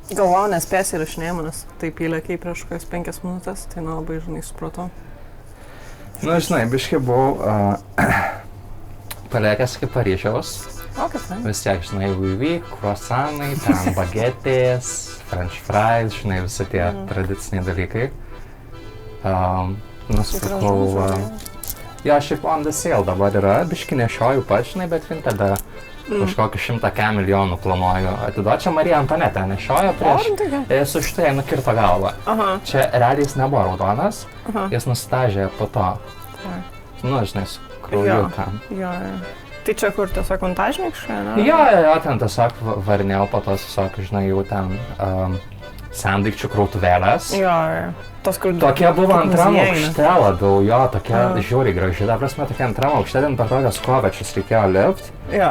Galvojau, nespėsi įrašinėjimą, nes taip įlėkiai prieš kokias 5 minutės, tai nelabai, žinai, supratau. Nu, žinai, biškai buvau paliekęs iki Paryžiaus. O, kaip ten? Vis tiek, žinai, UV, croissantai, ten bagetės, french fries, žinai, visi tie tradiciniai dalykai. Nusipirkau... Jo, šiaip on the sale dabar yra, biškai nešioju pats, žinai, bet Vinted kažkokį 100 milijonų planuoju atiduoti. Čia Marija Antonetė nešiojo prieš, su šitai nukirto galvą. Čia realiai jis nebuvo raudonas, jis nustažė po to. Nu, žinai, su krauju ten. Jo. Tai čia kur tiesiog montažninkškai, ne? Jo, ten tiesiog varinėjau po to, tiesiog, žinai, jau ten sendaikčių krautuvėlės. Jo. Tokie buvo antram aukšte labiau, jo, tokie žiauriai graži. Ta prasme, tokie antram aukšte, ten per tokias kovečius reikėjo lipti. Jo.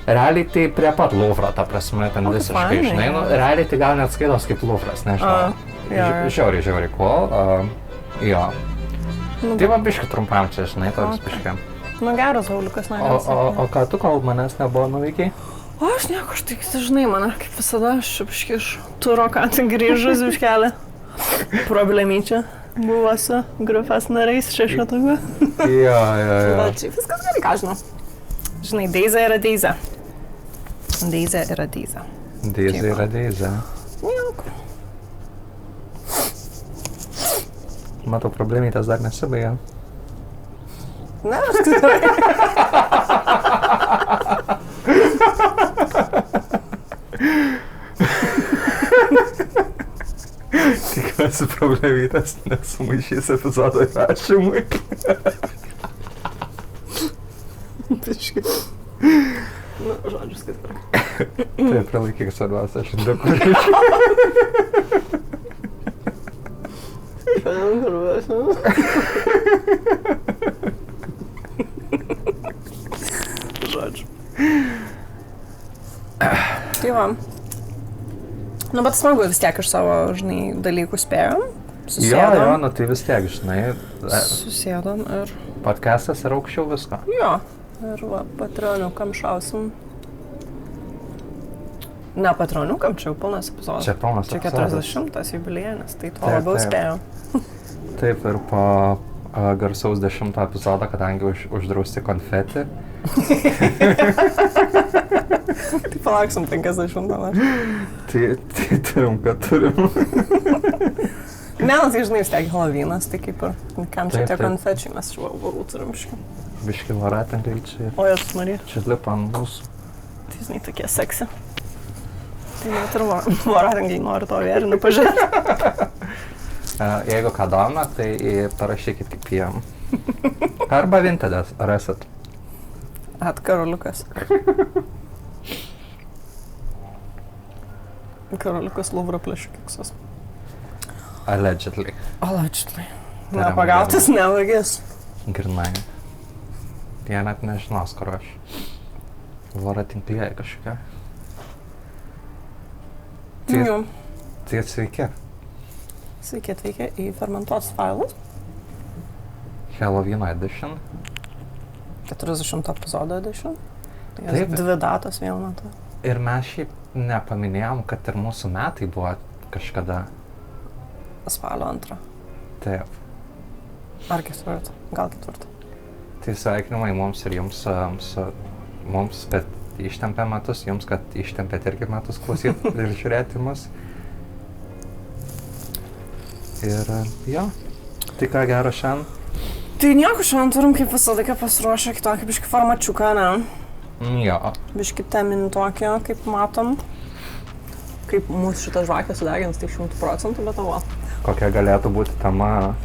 Realiai tai prie pat Louvro, ta prasme, ten visiškai, žinai, nu, realiai tai gal net skaitos kaip Louvras, nežinau. Žiauriai cool, jo. Tai va biškai trumpam čia, žinai, toks biškai. Nu geras, Auliukas, negeras. O ką tu, kol manęs nebuvo nuveikiai? O aš nieko, aš tik, žinai, mane kaip visada, aš biškai iš turo ką tik grįžus biškelį. Problemyčia buvo su grupės nariais šešetugu. Jo. Bet čia viskas gerai, ką žinau. Žinai, Deiza yra Deiza. Deiza yra Deiza. Deiza yra Deiza. Nieko. Matau, problemytės dar nesibaigė. Ne, aš tikrai. Tikiuosi problemytės nesumaišys epizodo įrašymui. Biškai. Nu, žodžius, kad yra. Tai prilaikyk svarbiausia, aš indekuoju. Žodžiu. Tai va. Nu, bet smagu vis tiek iš savo, žinai, dalykų spėjom. Susėdom. Jo, nu tai vis tiek, žinai. Susėdom ir... Podcastas yra aukščiau visko. Jo. Ir va, Patreoniukam šausim. Ne, Patreoniukam, čia jau pilnas epizodas. Čia pilnas epizodas. Čia 40 jubiliejinis, tai to labiau spėjom. Taip, ir po garsaus 10 epizodo, kadangi uždrausti konfeti. Tai palauksim 50 dabar. Tai turim, kad turim. Ne, tai žinai, vis tiek Halloweenas, tai kaip ir, kam čia tie konfečiai, mes varų turim biškai. Biškai varatinkai čia. O, Jėzus Marija. Čia lipa ant mūsų. Tai žinai, tokie seksi. Tai net ir varatinkai nori to vėrinį pažiūrėti. Jeigu ką domina, tai parašykit kaip jiem. Arba Vintedas, rasit. Karoliukas. Karoliukas Louvro plėšikiksas. Allegedly. Allegedly. Nepagautas, nevagės. Grinai. Jie net nežinos, kur aš. Voratinklyje kažkokia. Tai sveiki. Sveiki atvykę į fermentuotus failus. Halloween edition. 40 epizodo edition. Taip. 2 datos vienu metu. Ir mes šiaip nepaminėjom, kad ir mūsų metai buvo kažkada. Spalio 2. Taip. Ar 4. Gal 4. Tai sveikinimai mums ir jums, mums, kad ištempė metus, jums, kad ištempėt irgi metus klausyti ir žiūrėti mus. Ir jo, tai ką gero šiandien? Tai nieko, šiandien turim kaip visada pasiruošę kitokį biškį formačiuką, ne? Jo. Biškį teminį tokį, kaip matom. Kaip mūsų šitą žvakę sudegins, tai 100%, bet tavo. Kokia galėtų būti tema?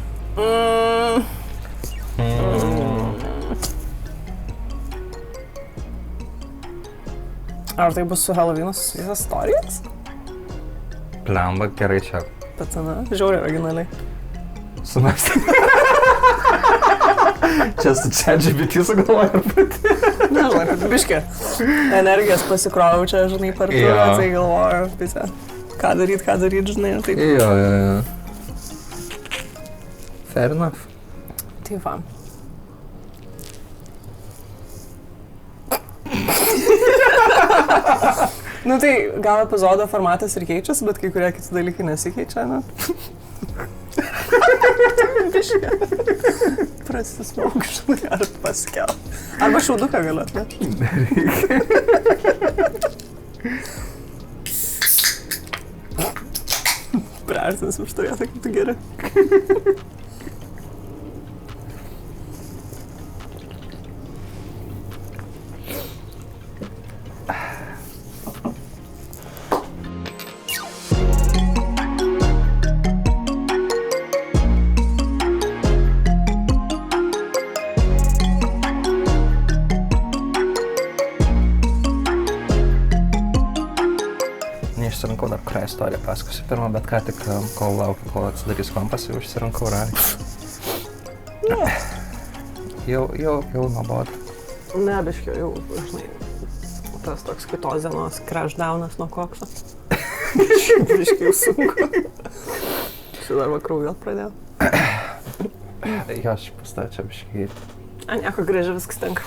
Ar tai bus su Halloween'as susijęs istorijas? Plemba, gerai čia. Bet, na, žiauriai originaliai. Sumesti. Čia su ChatGPT sugalvoju ir pati. Nežinau, kad biškį energijos pasikroviau čia, žinai, per turą, tai galvoju, visą. Ką daryt, žinai, ir taip. Jo. Fair enough. Tai va. Nu tai gal epizodo formatas ir keičiasi, bet kai kurie kiti dalykai nesikeičia, ne? Prasismaukšt, ar paskel. Arba šauduką galėt, ne? Priartins už to vietą, kaip tu geri. Neišsirinkau dar kurią istoriją pasakosiu pirmą, bet ką tik, kol laukiu, kol atsidarys kompas, jau išsirinkau raliai. Jau nuobodu. Ne, biškiu, jau, žinai, tas toks kitos dienos crashdownas nuo kokso. Biškiu, jau sunku. Šiuo dar kraujuot pradėjau. Jo, aš pastačiau biškiai. Nieko grįžė, viskas tenka.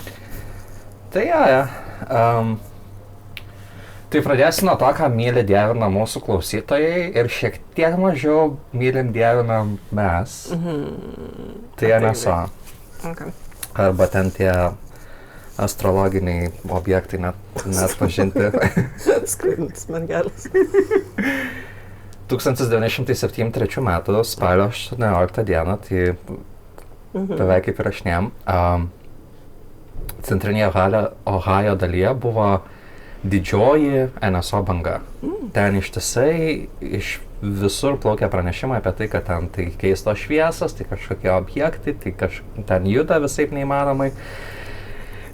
Tai ja. Tai pradėsiu nuo to, ką myli dievina mūsų klausytojai ir šiek tiek mažiau mylim dievinam mes. Tai NSA. Okay. Arba ten tie astrologiniai objektai net pažinti. Skraidantis mergelis. 1973 metų spalio 18 dieną, tai beveik kaip įrašinėjom, centrinėje Ohajo dalyje buvo didžioji NSO banga. Ten ištisai iš visur plaukia pranešimai apie tai, kad ten tai keistos šviesos, tai kažkokie objektai, tai ten juda visaip neįmanomai.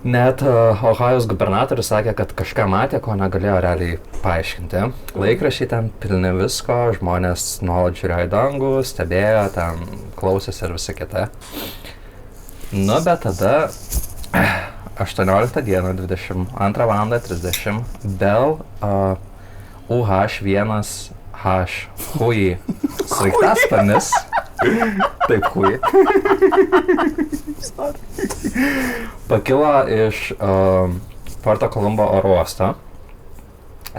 Net Ohajos gubernatorius sakė, kad kažką matė, ko negalėjo realiai paaiškinti. Laikraščiai ten pilni visko, žmonės nuolat žiūrėjo į dangų, stebėjo, ten klausėsi ir visa kita. Nu, bet tada 18 dieną, 22:30 Bell UH-1H Hui sraigtasparnis, taip Hui, pakilo iš Puerto Colombo oro uosto,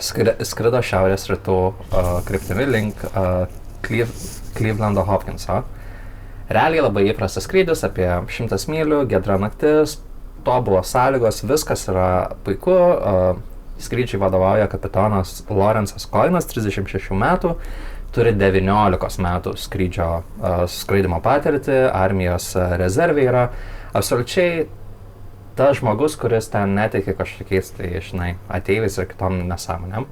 skrido šiaurės rytų kryptimi link Clevelando Hopkinso. Realiai labai įprastas skrydis, apie 100 mylių, giedra naktis, tobulos sąlygos, viskas yra puiku. Skrydžiai vadovauja kapitonas Lorenzas Coinas, 36 metų, turi 19 metų skraidimo patirtį, armijos rezervė yra. Absoliučiai tas žmogus, kuris ten netiki kažkokiais, tai žinai, ateiviais ir kitom nesąmonėm.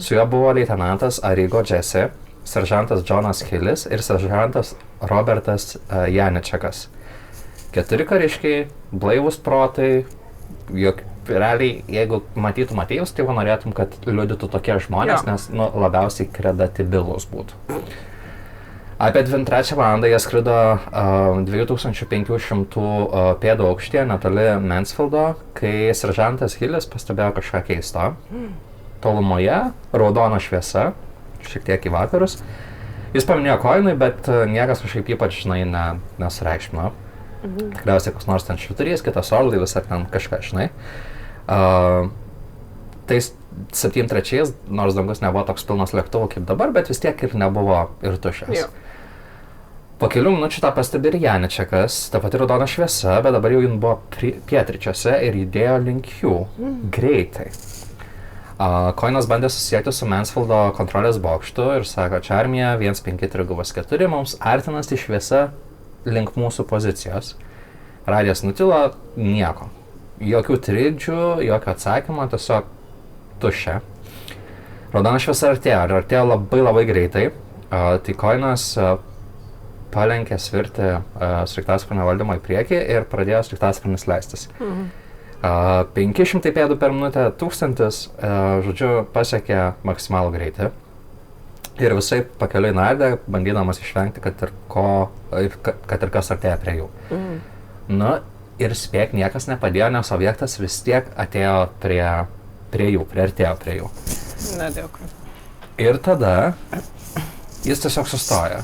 Su juo buvo leitenantas Arrigo Jesse, seržantas Jonas Hillis ir seržantas Robertas Janičekas. 4 kariškiai, blaivus protai, realiai, jeigu matytum ateivius, tai norėtum, kad liudytų tokie žmonės, nes labiausiai kredibilūs būtų. Apie 23 valandą jie skrido 2500 pėdų aukštyje netoli Mansfieldo, kai seržantas Hillis pastebėjo kažką keisto. Tolumoje raudona šviesa, šiek tiek į vakarus. Jis paminėjo Coinui, bet niekas kažkaip ypač, žinai, nesureikšmino. Tikriausiai koks nors ten švyturys, kitas orlaivis ar ten kažką, žinai. Tai 73, nors dangus nebuvo toks pilnas lėktuvų kaip dabar, bet vis tiek ir nebuvo ir tuščias. Po kelių minučių tą pastebi ir Janičekas, ta pati raudona šviesa, bet dabar jau jin buvo pietryčiuose ir judėjo link jų greitai. Coinas bandė susisiekti su Mansfieldo kontrolės bokštu ir sako, čia armija 153-4, mums artinasi šviesa link mūsų pozicijos. Radijas nutilo, nieko. Jokių trikdžių, jokio atsakymo, tiesiog tuščia. Raudona šviesa artėjo labai greitai. Tai Coinas palenkė svirti sraigtasparnio valdymo į priekį ir pradėjo sraigtasparnis leistis. 500 pėdų per minutę, 1000, žodžiu, pasiekė maksimalų greitį. Ir visai pakeliui nardė, bandydamas išvengti, kad ir kas artėja prie jų. Nu, ir spėk, niekas nepadėjo, nes objektas vis tiek atėjo priartėjo prie jų. Nedėkui. Ir tada jis tiesiog sustojo.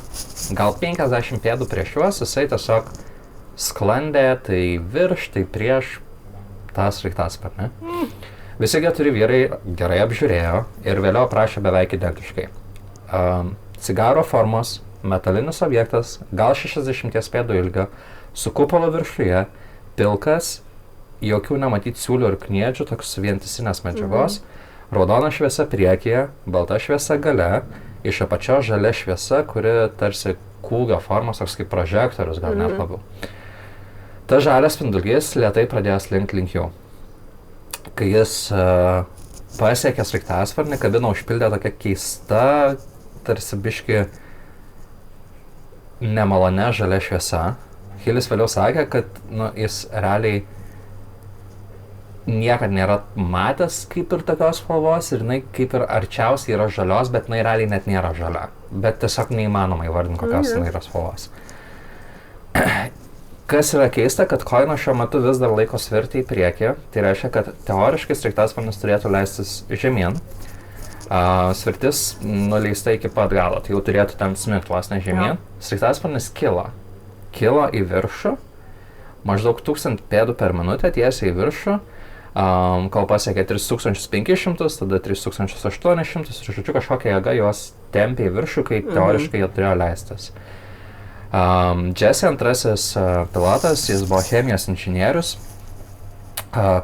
Gal 50 pėdų prieš juos, jisai tiesiog sklandė tai virš, tai prieš tą sraigtasparnį. Visi 4 vyrai gerai apžiūrėjo ir vėliau aprašė beveik identiškai. Cigaro formos, metalinis objektas, gal 60 pėdų ilgio, su kupolo viršuje, pilkas, jokių nematyti siūlių ir kniedžių, toks vientisinės medžiagos, raudona šviesa priekyje, balta šviesa gale, iš apačios žalia šviesa, kuri tarsi kūgio formos, toks kaip prožektorius, gal net labiau. Ta žalias spindulys lėtai pradėjo slinkti link jų. Kai jis pasiekė sraigtasparnį, kabiną užpildė tokia keista, tarsi biški nemalone žalia šviesa. Hillis vėliau sakė, kad jis realiai niekad nėra matęs kaip ir tokios spalvos ir jinai kaip ir arčiausiai yra žalios, bet jinai realiai net nėra žalia. Bet tiesiog neįmanoma įvardinti, kokios jinai yra spalvos. Kas yra keista, kad koinas šiuo metu vis dar laiko svirti į priekį, tai reiškia, kad teoriškai sraigtasparnis turėtų leistis žemyn. Svirtis nuleista iki pat galo, tai jau turėtų ten smigti vos ne žemyn. Sraigtasparnis kilo į viršų, maždaug 1000 pėdų per minutę tiesiai į viršų, kol pasiekė 3500, tada 3800 ir žodžiu kažkokia jėga juos tempė į viršų, kai teoriškai jie turėjo leistis. Jesse antrasis pilotas, jis buvo chemijos inžinierius,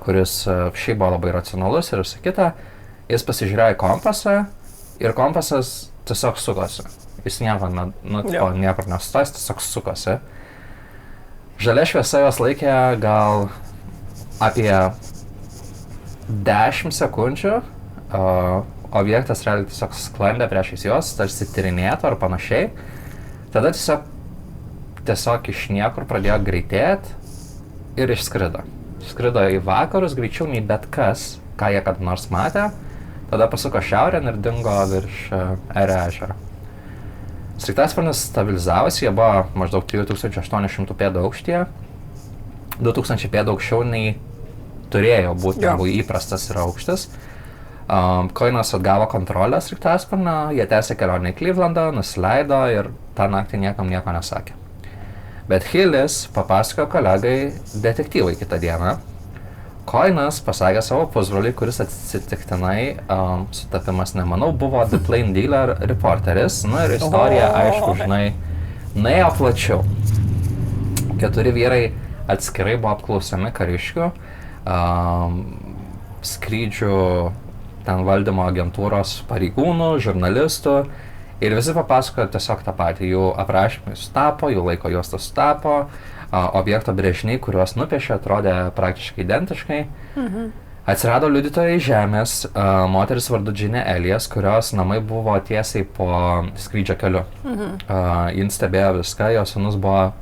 kuris šiaip buvo labai racionalus ir visa kita. Jis pasižiūrėjo į kompasą ir kompasas tiesiog sukosi. Jis niekur nesustos, tiesiog sukosi. Žalia šviesa jos laikė gal apie 10 sekundžių. Objektas realiai tiesiog sklandė priešais juos, tarsi tyrinėtų ar panašiai. Tada tiesiog iš niekur pradėjo greitėti ir išskrido. Skrido į vakarus greičiau nei bet kas, ką jie kada nors matė. Tada pasuko šiaurėn ir dingo virš ežero. Sraigtasparnis stabilizavosi, jie buvo maždaug 3800 pėdų aukštyje. 2000 pėdų aukščiau nei turėjo būti, negu įprastas yra aukštis. Koinas atgavo kontrolę sraigtasparnio, jie tęsė kelionę į Clevelandą, nusileido ir tą naktį niekam nieko nesakė. Bet Hillis papasakojo kolegai detektyvai kitą dieną. Koinas pasakė savo pusbroliui, kuris atsitiktinai, sutapimas nemanau, buvo The Plain Dealer reporteris. Ir istorija, aišku, nuėjo plačiau. 4 vyrai atskirai buvo apklausiami kariškių, skrydžių ten valdymo agentūros pareigūnų, žurnalistų. Ir visi papasakojo tiesiog tą patį, jų aprašymai sutapo, jų laiko juostos sutapo, objekto brėžiniai, kuriuos nupiešė, atrodė praktiškai identiškai. Atsirado liudytojai žemės, moteris vardu Ginny Elias, kurios namai buvo tiesiai po skrydžio keliu. Jin stebėjo viską, jos sūnus buvo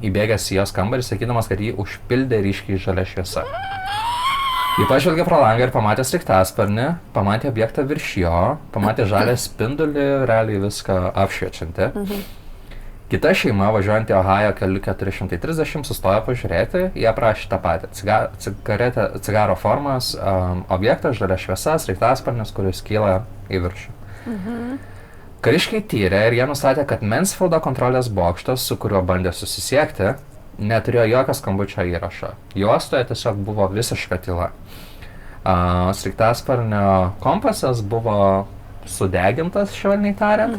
įbėgęs į jos kambarį, sakydamas, kad jį užpildė ryškiai žalia šviesa. Jį pažvelgė pro langą ir pamatė sraigtasparnį, pamatė objektą virš jo, pamatė žalią spindulį, realiai viską apšviečiantį. Kita šeima, važiuojant į Ohajo keliu 430, sustojo pažiūrėti, jie aprašė tą patį. Cigaro formas, objektas, žalia šviesa, sraigtasparnis, kuris kyla į viršų. Kariškiai tyrė ir jie nustatė, kad Mansfieldo kontrolės bokštas, su kuriuo bandė susisiekti, neturėjo jokio skambučio įrašo. Juostoje tiesiog buvo visiška tyla. Sraigtasparnio kompasas buvo sudegintas, švelniai tariant,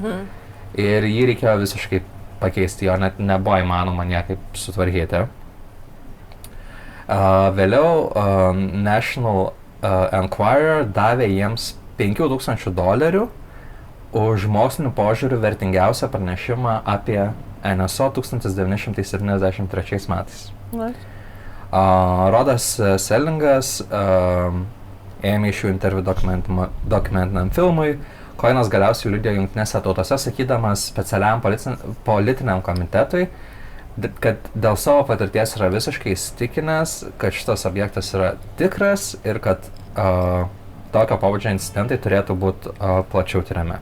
ir jį reikėjo visiškai pakeisti, jo net nebuvo įmanoma niekaip sutvarkyti. Vėliau National Enquirer davė jiems $5000 už mokslinių požiūrių vertingiausią pranešimą apie NSO 1973 metais. Rodas Sellingas ėmė iš jų interviu dokumentiniam filmui. Koinas galiausiai liudija Jungtinėse tautose, sakydamas specialiam politiniam komitetui, kad dėl savo patirties yra visiškai įsitikinęs, kad šitas objektas yra tikras ir kad tokio pobūdžio incidentai turėtų būti plačiau tyriami.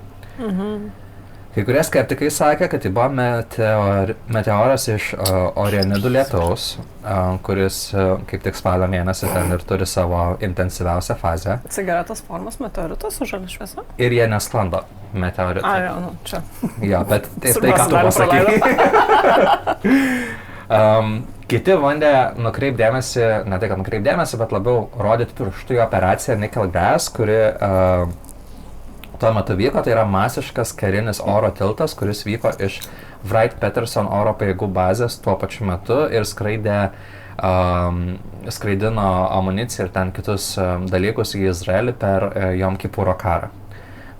Kai kurie skeptikai sakė, kad tai buvo meteoras iš Orionidų lietaus, kuris kaip tik spalio mėnesį ten ir turi savo intensyviausią fazę. Cigaretos formos meteoritas su žalia šviesa? Ir jie nesklando meteoritai. Čia. Jo, bet tai ką tu pasakei. Kiti bandė nukreipdėmėsi, ne tai, kad nukreipdėmėsi, bet labiau rodyti pirštų į operaciją Nickel Gas, kuri tuo metu vyko, tai yra masiškas karinis oro tiltas, kuris vyko iš Wright-Patterson oro pajėgų bazės tuo pačiu metu ir skraidino amuniciją ir ten kitus dalykus į Izraelį per Jom Kipuro karą.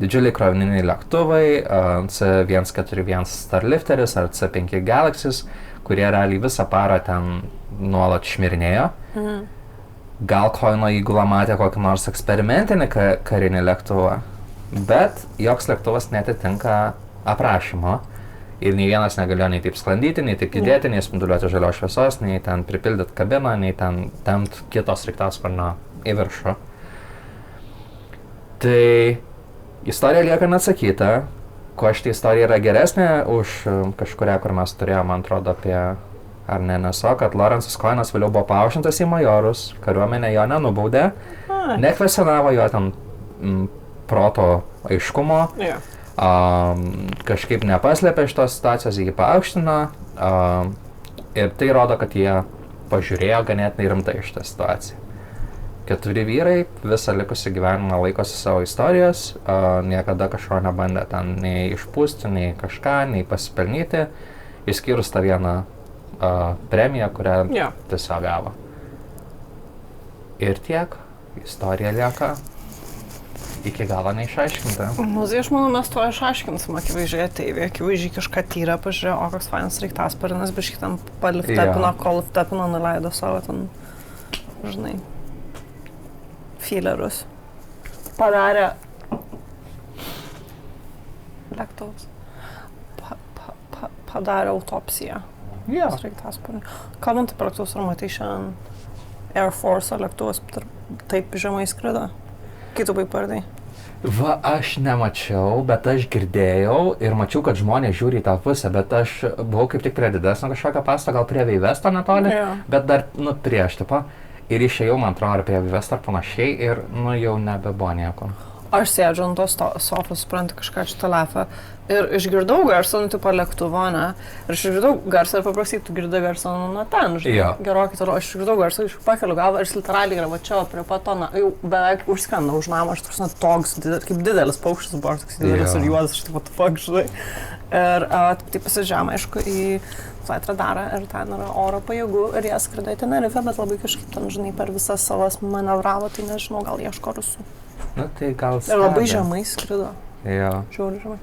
Didžiuliai krovininiai lėktuvai, C-141 Starlifteris ar C-5 Galaxys, kurie realiai visą parą ten nuolat šmirinėjo. Gal Koino įgula matė kokį nors eksperimentinį karinį lėktuvą, bet joks lėktuvas netitinka aprašymo. Ir nei vienas negalėjo nei taip sklandyti, nei taip judėti, nei spinduliuoti žalios šviesos, nei ten pripildyti kabiną, nei ten tempt kitos sraigtasparnio į viršų. Tai istorija lieka neatsakyta. Kuo šitą istorija yra geresnė už kažkurią, kur mes turėjome, man atrodo, apie ar ne neso, kad Lawrence'as Cohenas vėliau buvo paaukštintas į majorus, kariuomenė jo nenubaudė, nekvesionavo jo ten proto aiškumo, kažkaip nepaslėpė šitos situacijos, jį paaukštino ir tai rodo, kad jie pažiūrėjo ganėtinai rimtai šitą situaciją. 4 vyrai visą likusį gyvenimą laikosi savo istorijos, niekada kažko nebandė ten nei išpūsti, nei kažką, nei pasipelnyti, išskyrus tą vieną premiją, kurią tiesiog gavo. Ir tiek, istorija lieka iki galo neišaiškinta. Nu, tai aš manau, mes to išaiškinsim, akivaizdžiai ateiviai, akivaizdžiai kažką tyrė, pažiūrėjo, o koks fainas sraigtasparnis, biškį tam paliftepino, kol liftepino nuleido savo ten, žinai, filerius. Padarė lėktuvus. Padarė autopsiją. Sraigtasparnį. Kalbant apie lėktuvus, ar matai šiandien Air Force lėktuvas taip žemai skrido? Kitų paipardai. Va, aš nemačiau, bet aš girdėjau ir mačiau, kad žmonės žiūri į tą pusę, bet aš buvau kaip tik prie didesnio kažkokio pasto, gal prie Veivesto netoli, bet dar, prieš, tipo. Ir išėjau, man atrodo, ar prie Veivesto ar panašiai ir, jau nebebuvo nieko. Aš sėdžiu ant tos sofos, suprantu, kažką šitą lefą ir išgirdau garsą, tipo lėktuvo, ne? Ir aš išgirdau garsą ir paprašyt, tu girdai garsą nuo ten, žinai, gerokai toliau. Aš išgirdau garsą, aš pakeliu galvą ir literaliai yra va čia prie patono, jau beveik užskrenda už namą, aš turėsiu toks, kaip didelis paukštis buvo, toks didelis ir juodas, aš taip what the fuck, žinai. Ir taip pasižiūrėjom, aišku, į flight radarą ir ten yra oro pajėgų ir jie skrido į Tenerifę, bet labai kažkaip ten, žinai, per visas salas manevravo, tai nežinau, gal ieško rusų. Tai gal ir labai žemai skrido. Žiauriai žemai.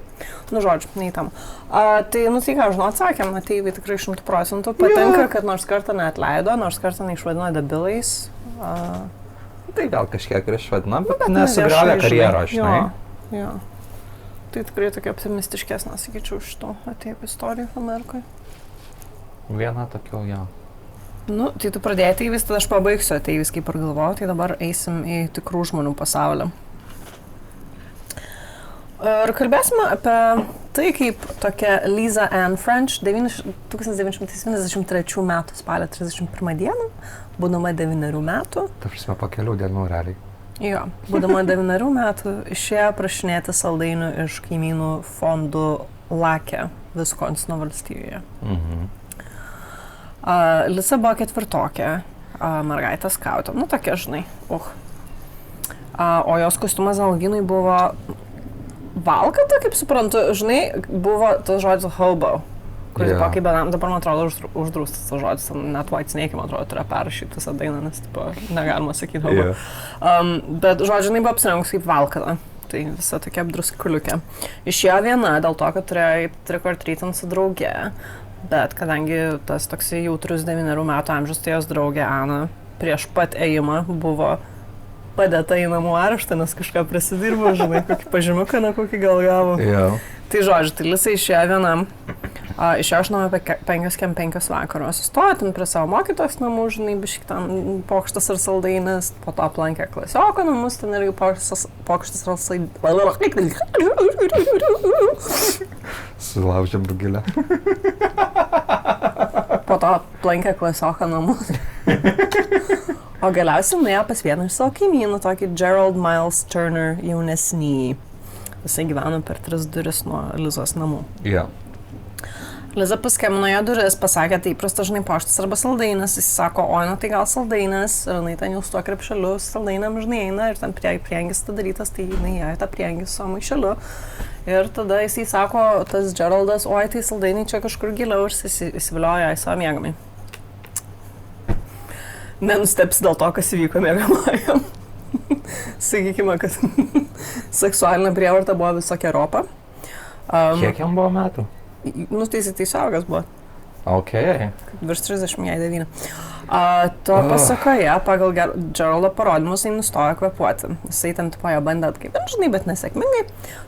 Žodžiu, nei tam. Tai ką, žinau, atsakėm, ateiviai tikrai 100%. Patinka, kad nors kartą neatleido, nors kartą neišvadino debilais. Tai gal kažkiek ir išvadino, bet nesugriovė karjerą, žinai. Tai tikrai tokia optimistiškesnė, sakyčiau, šitų ateivių istorijų Amerikoje. Viena tokių, Tai tu pradėjai ateivis, tada aš pabaigsiu ateivis, kaip ir galvojau, tai dabar eisim į tikrų žmonių pasaulį. Ir kalbėsime apie tai, kaip tokia Lisa Ann French 1973 metų spalio 31 dieną, būdama 9 metų. Ta prasme, po kelių dienų realiai. Būdama 9 metų išėjo prašinėti saldainių iš kaimynų fondų Lake, Viskonsino valstijoje. Lisa buvo 4-okė, mergaitė skautė, tokia, žinai, o jos kostiumas Halloweenui buvo valkata, kaip suprantu, žinai, buvo tas žodis hobo, kuris buvo kaip benam, dabar man atrodo uždraustas tas žodis, net White Snake, man atrodo, turėjo perrašyti visą dainą, nes negalima sakyti hobo. Bet žodžiu, jinai buvo apsirengus kaip valkata. Tai visa tokia apdruskaliukė. Išėjo viena dėl to, kad turėjo trick-or-treatin su drauge. Bet kadangi tas toksai jautrus 9 metų amžius, tai jos draugė Ana prieš pat ėjimą buvo padėta į namų areštą, nes kažką prisidirbo, žinai, kokį pažymiuką, kokį gal gavo. Tai žodžiu, tai Lisa išėjo vienam, išėjo aš namą apie 5:05 vakaro, sustojo ten prie savo mokytojos namų, žinai, biškį ten pokštas ar saldainis, po to aplankė klasioko namus, ten irgi pokštas ar saldainis. Sulaužė brugilę. Po to aplankė klasioką namus. O galiausiai nuėjo pas vieną iš savo kaimynų, tokį Gerald Miles Turner jaunesnį. Jisai gyveno per 3 duris nuo Lizos namų. Liza paskambino ją duris, pasakė, tai įprasta, žinai, paštas arba saldainas. Jis sako, oi, nu tai gal saldainas. Ir jinai ten jau su tuo krepšeliu saldainam, žinai, eina ir ten priengis darytas, tai jinai ją tą priengį su maišeliu. Ir tada jisai sako, tas Geraldas, oi, tai saldainiai čia kažkur giliau ir įsivilioja į savo miegamai. Nenusteps dėl to, kas įvyko miegamajam. Sakykime, kad seksualinė prievarta buvo visokia Europa. Kiek jam buvo metų? Nu, tai saugas buvo. Ok. Virš 39. To pasakoje, pagal Geraldo parodymus, jis nustojo kvepuoti. Jisai ten tipo bandė atgaivint, žinai, bet nesėkmingai.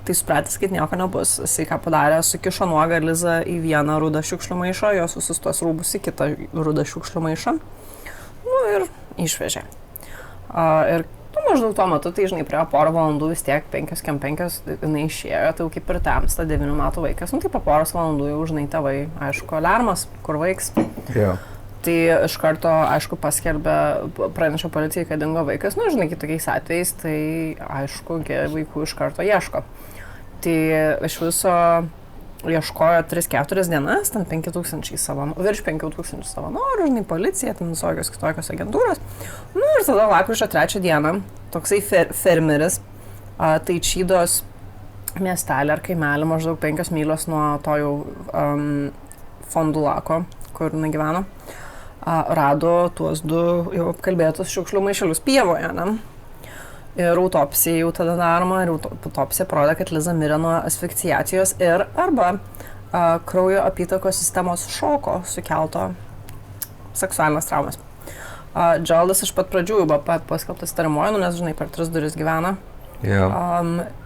Tai supratęs, kad nieko nebus. Jisai ką padarė, sukišo nuogą Lizą į vieną rudą šiukšlių maišą, jos visus tuos rūbus į kitą rudą šiukšlių maišą. Nu ir išvežė. Ir maždaug tuo metu, tai žinai, praėjo porą valandų, vis tiek 5:05 jinai išėjo, tai jau kaip ir temsta 9 metų vaikas. Nu tai po poros valandų jau, žinai, tėvai, aišku, alarmas, kur vaiks. Yeah. Tai iš karto, aišku, pranešė policijai, kad dingo vaikas. Nu, žinai, kitokiais atvejais, tai aišku, vaikų iš karto ieško. Tai iš viso ieškojo 3-4 dienas, ten 5000 savanorių, virš 5000 savanorių, žinai, policija, ten visokios kitokios agentūros. Nu ir tada lapkričio 3 dieną toksai fermeris, Taičydos miestelį ar kaimelį, maždaug 5 mylios nuo to jau Fondų Lako, kur jinai gyveno, rado tuos 2 jau apkalbėtus šiukšlių maišelius pievoje, ne? Ir autopsija jau tada daroma, ir autopsija parodė, kad Liza mirė nuo asfiksiacijos ir arba kraujo apytakos sistemos šoko sukelto seksualinės traumas. Geraldas iš pat pradžių jau buvo paskelbtas įtariamuoju, nes, žinai, per 3 duris gyvena. Yeah.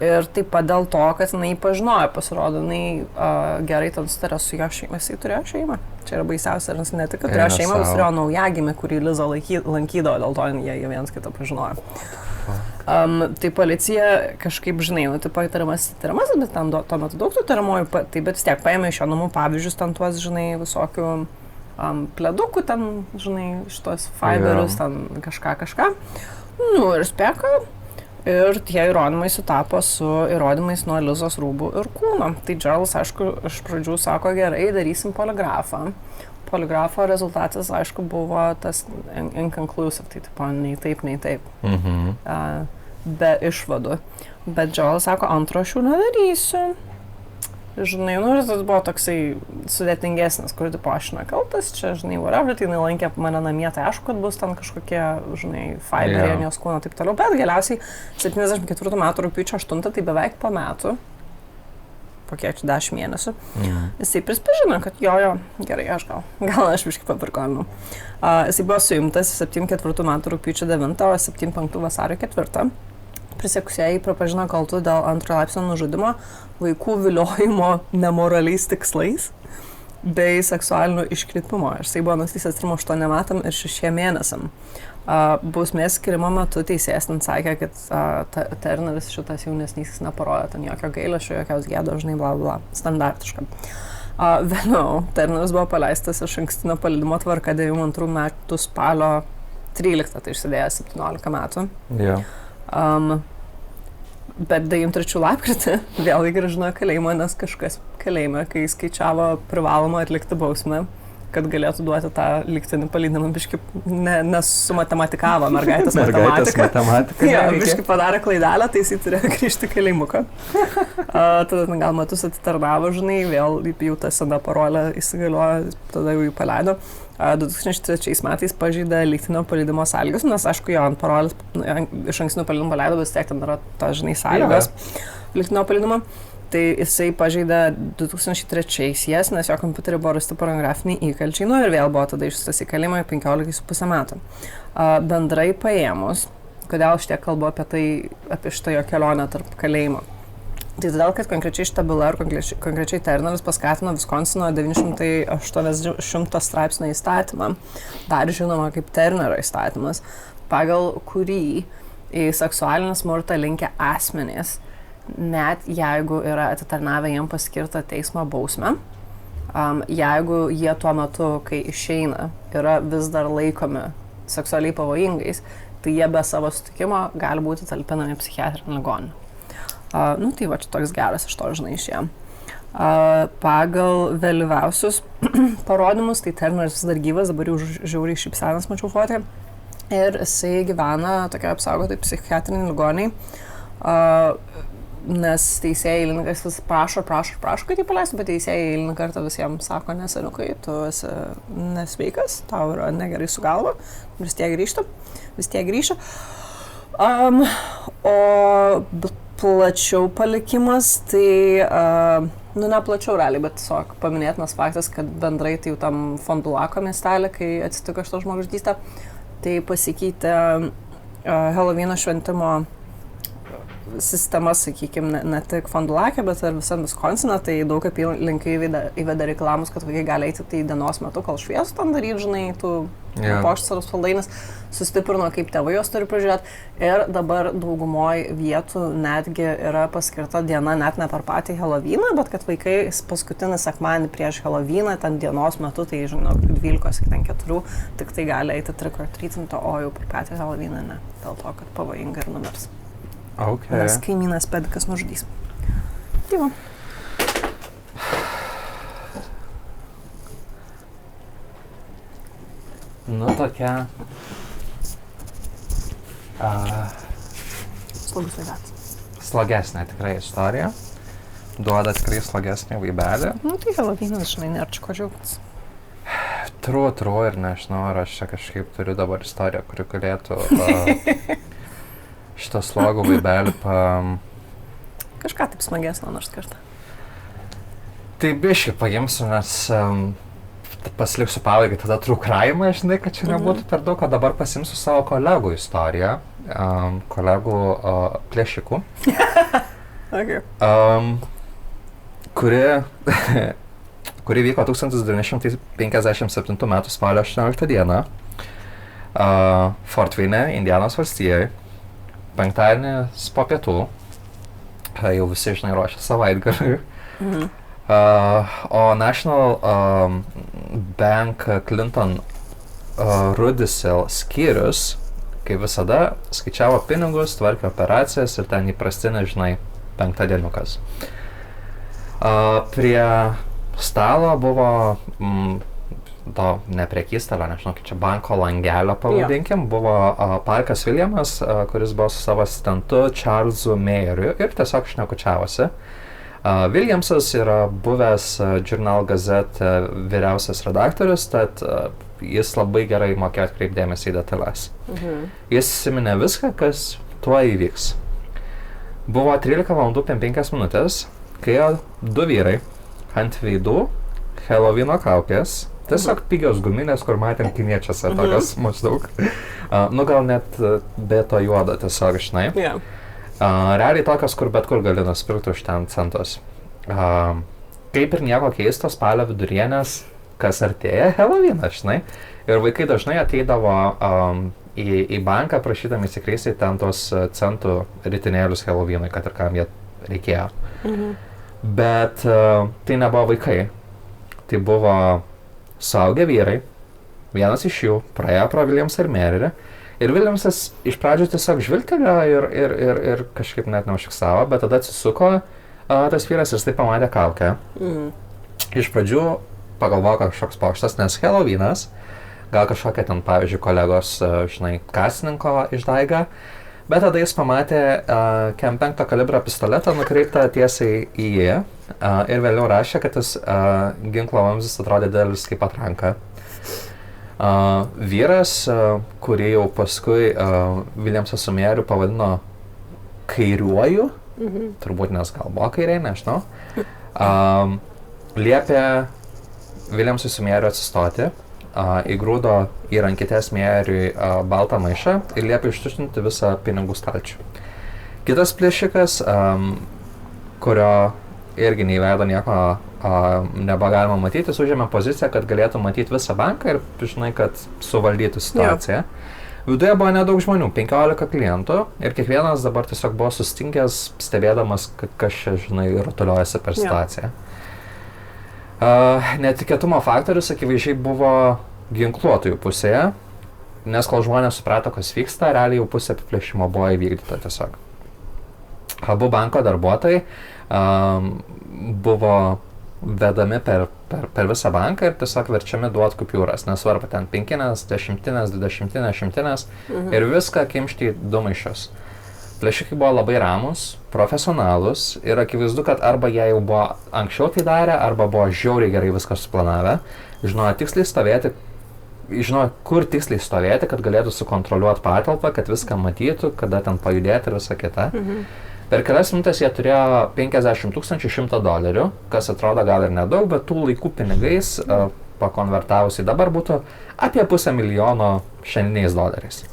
Ir taip pat dėl to, kad jinai pažinojo, pasirodo, jinai gerai ten sutarė su jo šeima, jisai turėjo šeimą. Čia yra baisiausia, nes ne tik, kad turėjo šeimą, bet turėjo naujagimį, kurį Liza lankydavo, dėl to jie vienas kitą pažinojo. Tai policija kažkaip, žinai, nu, tipo įtariamas, bet ten tuo metu daug tų įtariamųjų, tai bet vis tiek paėmė iš jo namų pavyzdžius, ten tuos, žinai, visokių pledukų, ten, žinai, šitos fiberius, ten kažką. Nu, ir spėka. Ir tie įrodymai sutapo su įrodymais nuo Lizos rūbų ir kūno. Tai Geraldas, aišku, iš pradžių sako, gerai, darysim poligrafą. Poligrafo rezultatas, aišku, buvo tas inconclusive, tai tipo, nei taip. Be išvadų. Bet Geraldas sako, antro aš jau nedarysiu. Žinai, nu ir tas buvo toksai sudėtingesnis, kur tipo aš nekaltas, čia, žinai, whatever, tai jinai lankė mane namie, tai aišku, kad bus ten kažkokie, žinai, fiberiai, jos kūno, taip toliau, bet galiausiai 74 metų rugpjūčio 8, tai beveik po metų, po kiek čia 10 mėnesių, jisai prispažino, kad jo, gerai, aš gal aš biškai papirkolinau. Jisai buvo suimtas 74 metų rugpjūčio 9, o 75 vasario 4. Prisiekusieji pripažino kaltu dėl 2 laipsnio nužudymo, vaikų viliojimo nemoraliais tikslais bei seksualinių iškrypimo. Jisai buvo nuteistas 3-8 metam ir 6 mėnesiam. Bausmės skyrimo metu teisėjas ten sakė, kad Terneris šitas jaunesnysis neparodė ten jokio gailesčio, jokios gėdos, žinai, bla bla, standartiška. Vėliau Terneris buvo paleistas iš ankstinio paleidimo tvarka 92 metų spalio 13, tai išsidėjęs 17 metų. Yeah. Bet 93 lapkritį vėl grąžino kalėjimą, nes kažkas kalėjime, kai skaičiavo privalomą atlikti bausmę, kad galėtų duoti tą lygtinį palydimą, biškai nesumatematikavo mergaitės matematiką. Jo, biškai padarė klaidelę, tai jisai turėjo grįžti kalėjimuką. Tada gal metus atitarnavo, žinai, vėl jau ta sena parolė įsigaliojo, tada jau jį paleido. 2003 metais pažeidė lygtinio palydimo sąlygas, nes aišku, jo ant parolės iš ankstinio palydimo paleido, bet tiek ten yra ta, žinai, sąlygos lygtinio palydimo. Tai jisai pažeidė 2003-ies, nes jo kompiuterį buvo rasti pornografiniai įkalčiai, nu ir vėl buvo tada išsiųstas į kalėjimą 15,5 metų. Bendrai paėmus, kodėl aš tiek kalbu apie šitą jo kelionę tarp kalėjimo. Tai todėl, kad konkrečiai šitą bylą ir konkrečiai Terneris paskatino Viskonsino 980 straipsnio įstatymą, dar žinoma kaip Ternerio įstatymas, pagal kurį į seksualinį smurtą linkę asmenys, net jeigu yra atitarnavę jiem paskirtą teismo bausmę, jeigu jie tuo metu, kai išeina, yra vis dar laikomi seksualiai pavojingais, tai jie be savo sutikimo gali būti talpinami psichiatrinę ligoninę. Nu tai va, čia toks geras iš to, žinai, išėjo. Pagal vėlyviausius parodymus, tai Turneris vis dar gyvas, dabar jau žiauriai šiaip senas, mačiau fotę. Ir jisai gyvena tokia apsaugotai psichiatriniai ligoniai, nes teisėjai eilininkas vis prašo, kad jį paleistų, bet teisėjai eilinį kartą visiems sako, neseniukai, tu esi nesveikas, tau yra negerai su galva, vis tiek grįžta. O plačiau palikimas, tai, ne plačiau realiai, bet tiesiog paminėtinas faktas, kad bendrai tai jau tam Fondulako miestelį, kai atsitiko šito žmogžudystė, tai pasikeitė Helovyno šventimo sistema, sakykime, ne tik Fondulake, bet ir visam Viskonsine, tai daug apylinkių įveda reikalavimus, kad vaikai gali eiti tai dienos metu, kol šviesų ten daryti, žinai, tų poštas ar spaldainis, sustiprino, kaip tėvai jos turi prižiūrėti. Ir dabar daugumoje vietų netgi yra paskirta diena net ne per patį Helovyną, bet kad vaikai paskutinį sekmadienį prieš Helovyną, ten dienos metu, tai žinau, 12 iki 4, tik tai gali eiti trick or treatinti, o jau per patį Helovyną ne, dėl to, kad pavojinga ir numirs. Okay. Nes kaimynas pedikas nužudys. Tai va. Nu, tokia... Slogus vaibelis. Slogesnė tikrai istorija. Duoda tikrai slogesnį vaibelį. Nu, tai Helovynas, žinai, nėra čia ko džiaugtis. Tru ir nežinau, ar aš čia kažkaip turiu dabar istoriją, kuri galėtų... šitą slogų vaibelį Kažką taip smagesnio nors kartą. Tai biškį paimsiu, nes pasiliksiu pabaigai tada true crime, žinai, kad čia nebūtų per daug, o dabar pasimsiu savo kolegų istoriją, kolegų plėšikų, Okay. kuri vyko 1957 m. spalio 18 dieną Fort Wayne, Indianos valstijoje. Penktadienis po pietų, jau visi, žinai, ruošia savaitgalį. O National Bank Clinton Rudisill skyrius, kaip visada, skaičiavo pinigus, tvarkė operacijas ir ten įprastinis, žinai, penktadieniukas. Prie stalo buvo to ne prekystalio, nežinau, kaip čia banko langelio pavadinkim, buvo Parkas Williamas, kuris buvo su savo asistentu Charlesu Mayeriu ir tiesiog šnekučiavosi. Williamsas yra buvęs Journal Gazette vyriausias redaktorius, tad jis labai gerai mokėjo atkreipdėmėsi į detalės. Jis įsiminė viską, kas tuo įvyks. Buvo 13:05 kai du vyrai ant veidų Helovyno kaukės, tiesiog pigios guminės, kur matėm kiniečiuose, tokios maždaug. Nu gal net be to juodo tiesiog, žinai. Realiai tokios, kur bet kur gali nusipirkti už ten centus. Kaip ir nieko keisto, spalio vidurienės, kas artėja Helovynas, žinai. Ir vaikai dažnai ateidavo į banką prašydami įsikreisyti ten tos centų ritinėlius Helovynui, kad ir kam jie reikėjo. Bet tai nebuvo vaikai. Tai buvo suaugę vyrai, vienas iš jų praėjo pro Williamsą ir Mayerį. Ir Williamsas iš pradžių tiesiog žvilgtelėjo ir kažkaip net neužfiksavo, bet tada atsisuko tas vyras ir tai pamatė kaukę. Iš pradžių pagalvojo kažkoks pokštas, nes Helovynas, gal kažkokia ten, pavyzdžiui, kolegos, žinai, kasininko išdaiga, bet tada jis pamatė .5 kalibro pistoletą nukreiptą tiesiai į jį ir vėliau rašė, kad tas ginklo vamzdis atrodė didelis kaip atranka. Vyras, kurį jau paskui Williamsas su Mayeriu pavadino kairiuoju, turbūt nes gal buvo kairiai, nežinau, liepė Williamsui su Mayeriu atsistoti, įgrūdo į rankytes Mayeriui baltą maišą ir liepė ištuštinti visą pinigų stalčių. Kitas plėšikas, kurio irgi neįveido nieko nebegalima matyti, jis užėmė poziciją, kad galėtų matyti visą banką ir, žinai, kad suvaldytų situaciją. Viduje buvo nedaug žmonių, 15 klientų ir kiekvienas dabar tiesiog buvo sustingęs, stebėdamas, kas čia, žinai, rutuliojasi per situaciją. Netikėtumo faktorius akivaizdžiai buvo ginkluotojų pusėje, nes kol žmonės suprato, kas vyksta, realiai jau pusė apiplėšimo buvo įvykdyta tiesiog. Abu banko darbuotojai buvo vedami per visą banką ir tiesiog verčiami duoti kupiūras, nesvarbu, ten 5, 10, 20, 100 ir viską kimšti į 2 maišus. Plėšikai buvo labai ramus, profesionalus ir akivaizdu, kad arba jie jau buvo anksčiau tai darę, arba buvo žiauriai gerai viską suplanavę, žinojo, kur tiksliai stovėti, kad galėtų sukontroliuoti patalpą, kad viską matytų, kada ten pajudėti ir visą kitą. Per kelias minutės jie turėjo $50 100, kas atrodo gal ir nedaug, bet tų laikų pinigais pakonvertavusi dabar būtų apie $500,000 šiandieniais doleriais.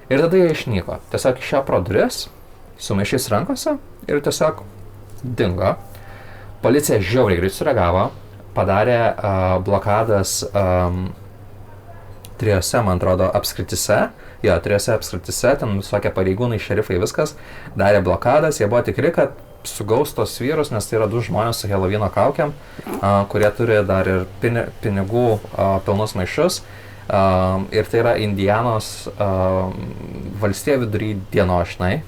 Ir tada jie išnyko. Tiesiog išėjo pro duris, su maišais rankose ir tiesiog dingo. Policija žiauriai greit sureagavo, padarė blokadas 3, man atrodo, apskritise. Jo, 3 apskritise, ten visokie pareigūnai, šerifai, viskas. Darė blokadas, jie buvo tikri, kad sugaus tos vyrus, nes tai yra 2 žmonės su Helovyno kaukiam, kurie turi dar ir pinigų pilnus maišus. Ir tai yra Indianos valstija vidury dienos, žinai,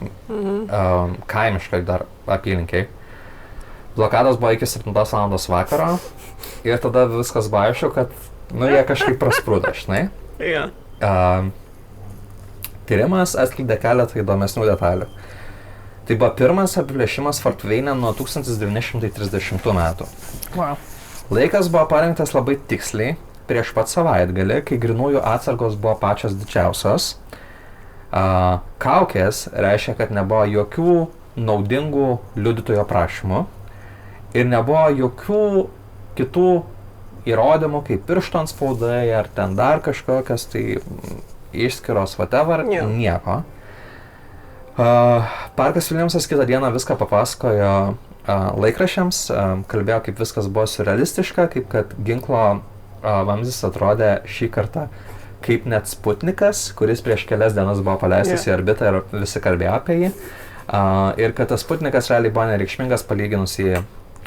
kaimiškai dar apylinkiai. Blokadas buvo iki 7 val. Vakaro ir tada viskas buvo aišku, kad jie kažkaip prasprūdo, žinai. Tyrimas atskleidė keletą įdomesnių detalių. Tai buvo pirmas apiplėšimas Fort Wayne nuo 1930 metų. Wow. Laikas buvo parinktas labai tiksliai, prieš pat savaitgalį, kai grynųjų atsargos buvo pačios didžiausios. Kaukės reiškia, kad nebuvo jokių naudingų liudytojo prašymų ir nebuvo jokių kitų įrodymų, kaip piršto antspaudai ar ten dar kažkokias tai išskiros whatever, nieko. Parkas Williamsas kitą dieną viską papasakojo laikraščiams, kalbėjo, kaip viskas buvo surrealistiška, kaip kad ginklo vamzdis atrodė šį kartą kaip net Sputnikas, kuris prieš kelias dienas buvo paleistas į orbitą ir visi kalbėjo apie jį. Ir kad tas Sputnikas realiai buvo nereikšmingas palyginus į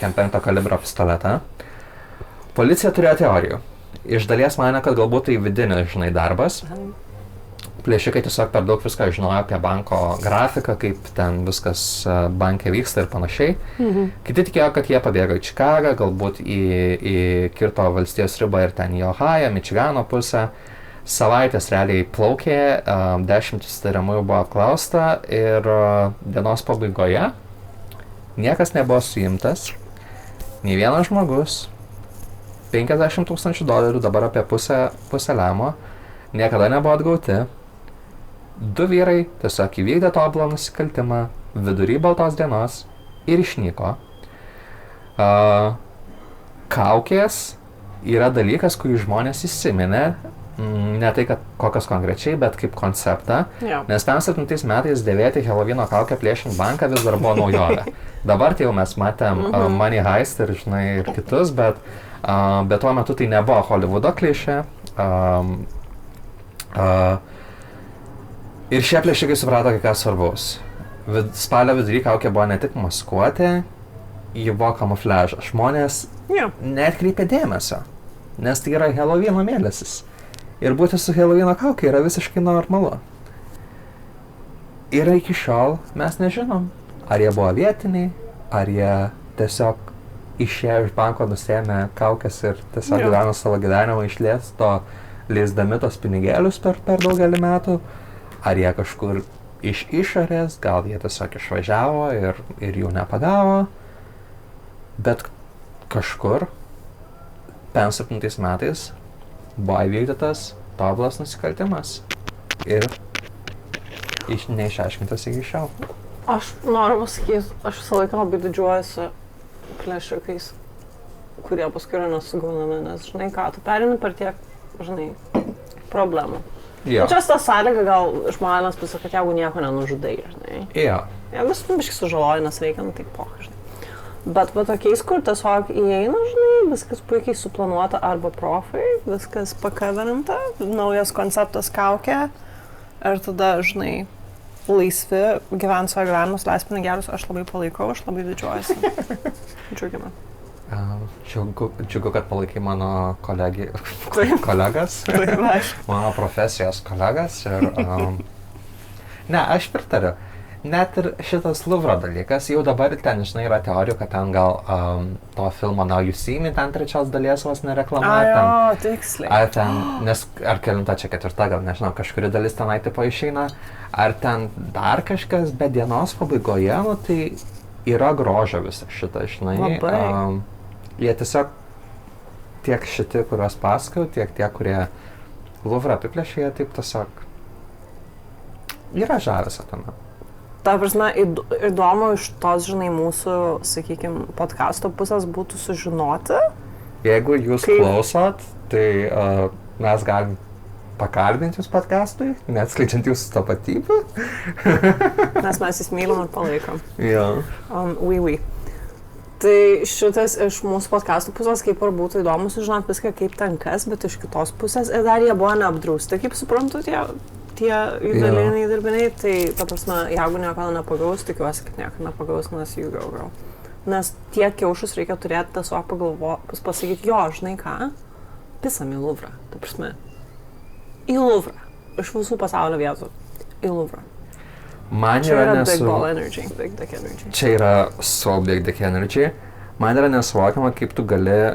.5 kalibro pistoletą. Policija turėjo teorijų. Iš dalies manė, kad galbūt tai vidinis, žinai, darbas. Plėšikai tiesiog per daug viską žinojo apie banko grafiką, kaip ten viskas banke vyksta ir panašiai. Kiti tikėjo, kad jie pabėgo į Čikagą, galbūt į kirto valstijos ribą ir ten į Ohają, Mičigano pusę. Savaitės realiai plaukė, 10 įtariamųjų buvo apklausta ir dienos pabaigoje niekas nebuvo suimtas, nei vienas žmogus, $50,000, dabar apie pusę lemo, niekada nebuvo atgauti. 2 vyrai tiesiog įvykdė tobulą nusikaltimą vidury baltos dienos ir išnyko. Kaukės yra dalykas, kurį žmonės įsiminė, ne tai, kad kokios konkrečiai, bet kaip konceptą, nes 7 metais dėvėti Helovyno kaukę plėšiant banką vis dar buvo naujovė. Dabar tai jau mes matėm Money Heist ir, žinai, ir kitus, bet tuo metu tai nebuvo Hollywoodo klišė. Ir šie plėšikai suprato, kai ką svarbaus. Spalio vidury kaukė buvo ne tik maskuotė, ji buvo kamufliažas. Žmonės neatkreipė dėmesio, nes tai yra Helovyno mėnesis. Ir būti su Helovyno kaukė yra visiškai normalu. Ir iki šiol mes nežinom, ar jie buvo vietiniai, ar jie tiesiog išėjo iš banko, nusėmė kaukės ir tiesiog gyveno savo gyvenimą išliesto, leisdami tos pinigėlius per daugelį metų. Ar jie kažkur iš išorės, gal jie tiesiog išvažiavo ir jų nepagavo. Bet kažkur 7 metais buvo įvykdytas tobulas nusikaltimas. Ir neišaiškintas iki šiol. Aš noriu pasakyti, aš visą laiką labai didžiuojuosi plėšikais, kurie paskui yra nesugaunami, nes žinai ką, tu perini per tiek, žinai, problemų. Čia ta sąlyga gal žmonės pasako, kad jeigu nieko nenužudai, žinai. Jeigu biškai sužaloji, nes veikia, tai poka, žinai. Bet va tokiais, kur tiesiog įeina, žinai, viskas puikiai suplanuota arba profai, viskas pakaveninta, naujas konceptas kaukė ir tada, žinai, laisvi, gyventi savo gyvenimus, leis pinigėlius, aš labai palaikau, aš labai didžiuojuosi. Džiugina. Džiugu, kad palaikai mano kolegas, mano profesijos kolegas. Ir, ne, aš pritariu. net ir šitas Louvre dalykas, jau dabar ten, žinai, yra teorijų, kad ten gal to filmo Now You See Me, ten 3 dalies vos nereklamuoja. Tiksliai. Ar ten, nes, ar kelinta čia 4, gal nežinau, kažkuri dalis tenai tipo išeina, ar ten dar kažkas, bet dienos pabaigoje, nu, tai yra grožio visą šitą, žinai. Jie tiesiog tiek šiti, kuriuos pasakau, tiek tie, kurie Louvre apiplėšė, jie taip tiesiog yra žavesio tame. Ta prasme, įdomu iš tos, žinai, mūsų, sakykime, podcasto pusės būtų sužinoti. Jeigu jūs klausot, tai mes galim pakalbinti jūs podcastui, neatskleidžiant jūsų tapatybių. Nes mes jis mylim ir palaikom. Jo. Oui. Tai šitas iš mūsų podcastų pusės kaip ir būtų įdomu sužinoti viską, kaip ten kas, bet iš kitos pusės ir dar jie buvo neapdrausti, kaip suprantu, tie juvelyriniai dirbiniai, tai ta prasme, jeigu niekada nepagaus, tikiuosi, kad niekada nepagaus, nes jų gau. Nes tiek kiaušus reikia turėti tiesiog pasakyti, jo, žinai ką, pisam į Louvre, ta prasme, į Louvre, iš visų pasaulio vietų, į Louvre. Man čia yra big dick energy. Čia yra so big dick energy. Man yra nesuvokiama, kaip tu gali,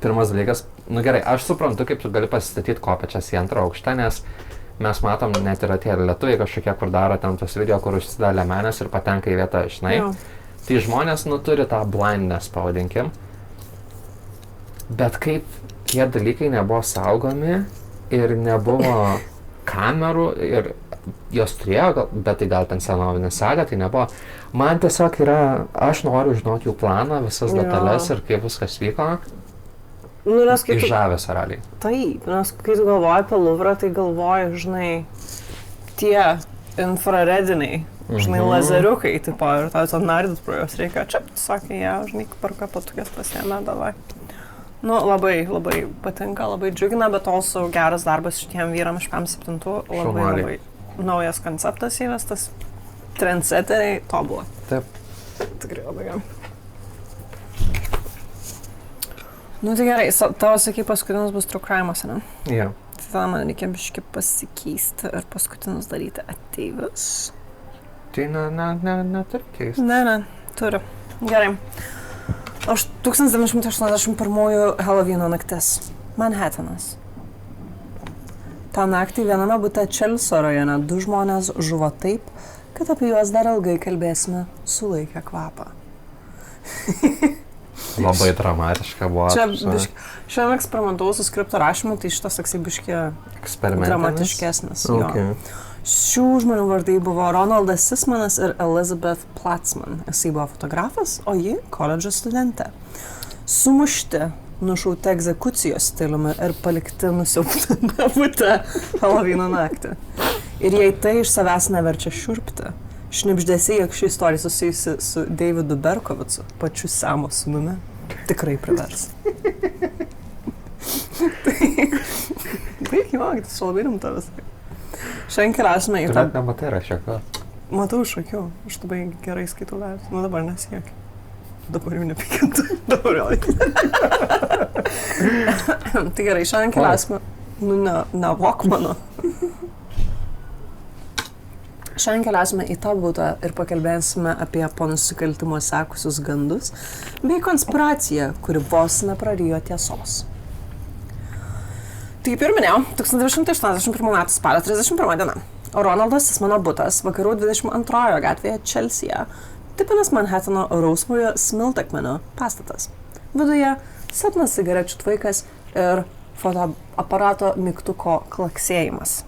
pirmas dalykas, nu gerai, aš suprantu, kaip tu gali pasistatyti kopėčias į 2 aukštą, nes mes matom net ir atėję lietuviai kažkokie, kur daro ten tos video, kur užsideda liemenės ir patenka į vietą, žinai. Jo. Tai žmonės, nu, turi tą blindness, pavadinkim. Bet kaip tie dalykai nebuvo saugomi ir nebuvo kamerų ir jos turėjo, bet tai gal ten senovinė saga, tai nebuvo. Man tiesiog yra, aš noriu žinoti jų planą, visas detalės ir kaip viskas vyko. Nu, iš žavesio realiai. Taip, nes kai tu galvoji apie Louvre, tai galvoji, žinai, tie infrarediniai, žinai, lazeriukai, tipo, ir tau nardyti pro jos reikia. Čia, tu sakai, žinai, parka patukės pasiėmė, davai. Nu, labai patinka, labai džiugina, bet also geras darbas šitiem vyram iš 5-7, labai naujas konceptas įvestas, trendsetteriai, tobulą. Taip. Tikrai labai gerai. Nu tai gerai, tavo sakai, paskutinis bus true crime'as, ne? Jo. Tai tada man reikia biškį pasikeisti ir paskutinis daryti ateivius. Tai neturi keisti. Ne, turiu. Gerai. 1981 Helovyno naktis. Manhattanas. Ta naktį viename bute Čelsio rajone 2 žmonės žuvo taip, kad apie juos dar ilgai kalbėsime sulaikę kvapą. Labai dramatiška buvo. Šiandien eksperimentavau su skripto rašymu, tai šitas toksai biškį dramatiškesnis. Okay. Šių žmonių vardai buvo Ronaldas Sismanas ir Elizabeth Platzman. Jisai buvo fotografas, o ji koledžo studentė. Sumušti, nušauti egzekucijos stiliumi ir palikti nusiaubtame bute Helovyno naktį. Ir jei tai iš savęs neverčia šiurpti, šnibždesiai, jog ši istorija susijusi su Davidu Berkovicu, pačiu Semo sūnumi, tikrai privers. Baig juoktis, čia labai rimta viskai. Šiandien keliausime į tą... Tu net nematai rašėko. Matau iš akių, aš labai gerai skaitau vertus. Nu dabar nesiekiu. Dabar jau nepikintu. Dabar jau. Tai gerai, šiandien keliausime... Nu, nevok mano. Šiandien keliausime į tą butą ir pakalbėsime apie po nusikaltimo sekusius gandus bei konspiraciją, kuri vos neprarijo tiesos. Taip ir minėjau, 1981 m. spalio 31 diena. Ronaldo Sismano butas vakarų 22 gatvėje Čelsyje, tipinis Manhattano rausvojo smiltakmenio pastatas. Viduje silpnas cigarečių tvaikas ir fotoaparato mygtuko klaksėjimas.